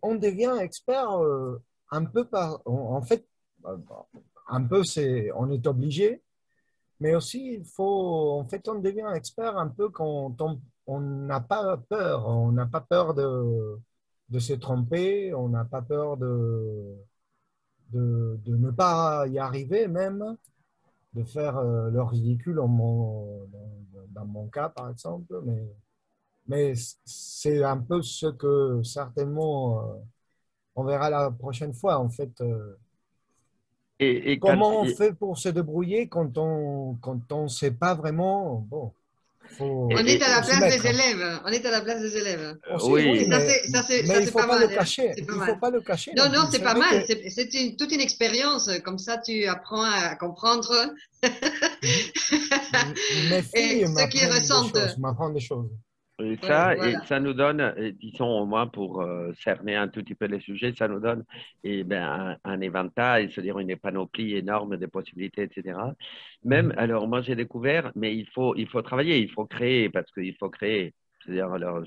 on devient expert un peu en fait, un peu on est obligé. Mais aussi, en fait, on devient expert un peu quand on n'a pas peur. On n'a pas peur de se tromper, on n'a pas peur de ne pas y arriver même, de faire le ridicule dans mon cas, par exemple. Mais c'est un peu ce que certainement on verra la prochaine fois, en fait. Comment on fait pour se débrouiller quand on ne sait pas vraiment, bon, on est à la place des élèves. On est à la place des élèves. Oui, mais il ne faut pas le cacher. Il faut pas le cacher. Non, non, c'est pas mal. C'est toute une expérience. Comme ça, tu apprends à comprendre. Mes filles m'apprennent des choses. Et ça, et ça nous donne, disons au moins pour cerner un tout petit peu les sujets, ça nous donne un éventail, c'est-à-dire une panoplie énorme de possibilités, etc. Même, alors moi j'ai découvert, mais il faut travailler, il faut créer, parce qu'il faut créer. C'est-à-dire, alors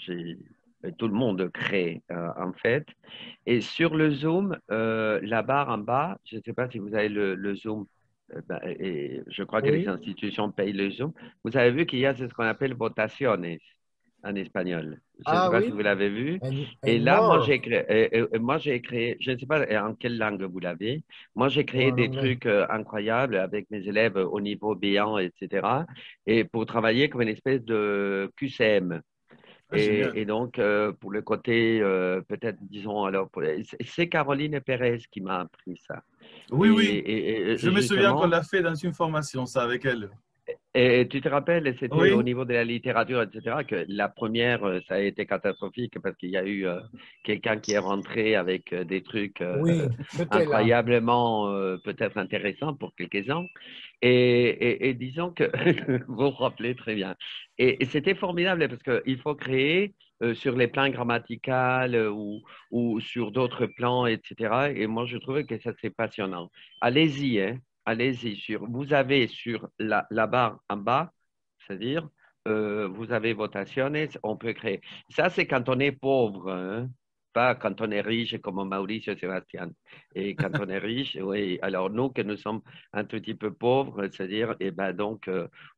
tout le monde crée en fait. Et sur le Zoom, la barre en bas, je ne sais pas si vous avez le Zoom, et je crois que les institutions payent le Zoom. Vous avez vu qu'il y a ce qu'on appelle votaciones en espagnol. Je ne sais pas si vous l'avez vu. Et là, moi, j'ai créé, je ne sais pas en quelle langue vous l'avez. Moi, j'ai créé des trucs incroyables avec mes élèves au niveau B1, etc. Et pour travailler comme une espèce de QCM. Et donc, pour le côté, peut-être, disons, alors, c'est Caroline Pérez qui m'a appris ça. Oui. Je me souviens qu'on l'a fait dans une formation, ça, avec elle. Et tu te rappelles, c'était au niveau de la littérature, etc., que la première, ça a été catastrophique parce qu'il y a eu quelqu'un qui est rentré avec des trucs incroyablement peut-être intéressants pour quelques-uns. Et disons que vous vous rappelez très bien. Et c'était formidable parce qu'il faut créer sur les plans grammaticaux ou sur d'autres plans, etc. Et moi, je trouvais que ça, c'est passionnant. Allez-y, hein. Allez-y, vous avez sur la barre en bas, c'est-à-dire, vous avez votaciones, on peut créer. Ça, c'est quand on est pauvre, hein, pas quand on est riche comme Mauricio Sébastien. Et quand on est riche, oui, alors nous, que nous sommes un tout petit peu pauvres, c'est-à-dire, et ben donc,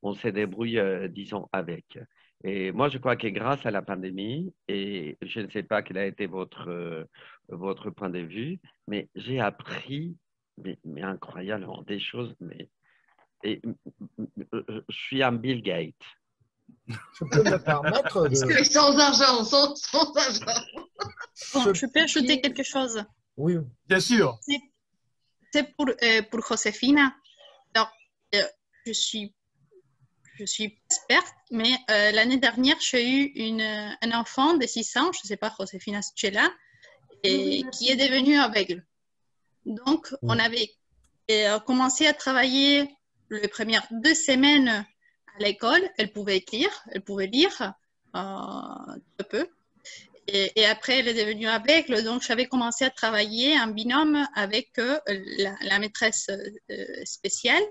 on se débrouille, disons, avec. Et moi, je crois que grâce à la pandémie, et je ne sais pas quel a été votre point de vue, mais j'ai appris mais incroyablement des choses, je suis un Bill Gates. Je peux me permettre de... Sans argent, sans argent. Bon, je peux ajouter quelque chose? Oui. Bien sûr. C'est pour Josefina. Alors, je suis experte, mais l'année dernière, j'ai eu un enfant de 6 ans, je ne sais pas, Josefina, si tu es là, et qui est devenu aveugle. Donc, on avait commencé à travailler les premières 2 semaines à l'école. Elle pouvait écrire, elle pouvait lire un peu. Et après, elle est devenue aveugle. Donc, j'avais commencé à travailler en binôme avec la maîtresse spéciale.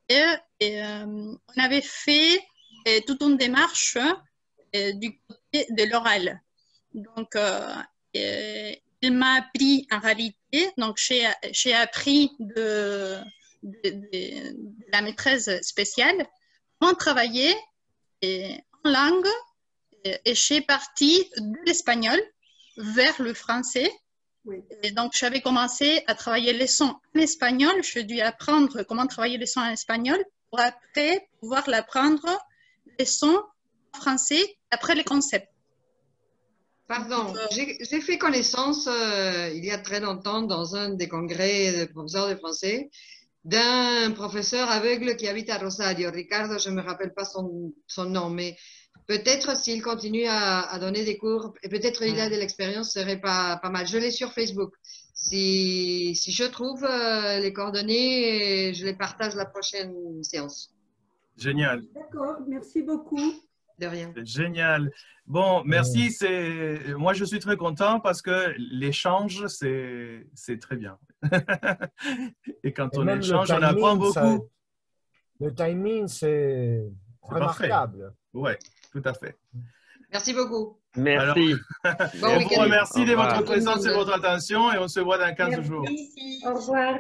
Et on avait fait toute une démarche du côté de l'oral. Donc, il m'a appris en réalité, donc j'ai appris de la maîtresse spéciale comment travailler en langue et j'ai parti de l'espagnol vers le français. Et donc j'avais commencé à travailler les sons en espagnol, je dû apprendre comment travailler les sons en espagnol pour après pouvoir l'apprendre les sons en français après les concepts. Pardon, j'ai fait connaissance il y a très longtemps dans un des congrès de professeurs de français d'un professeur aveugle qui habite à Rosario. Ricardo, je ne me rappelle pas son nom, mais peut-être s'il continue à donner des cours, et peut-être il a de l'expérience, ce serait pas mal. Je l'ai sur Facebook. Si je trouve les coordonnées, je les partage la prochaine séance. Génial. D'accord, merci beaucoup. De rien. Génial. Bon, merci. Moi, je suis très content parce que l'échange, c'est très bien. Et quand on échange, on apprend beaucoup. Le timing, c'est remarquable. Oui, tout à fait. Merci beaucoup. Merci. On vous remercie de votre présence et votre attention et on se voit dans 15 jours. Au revoir.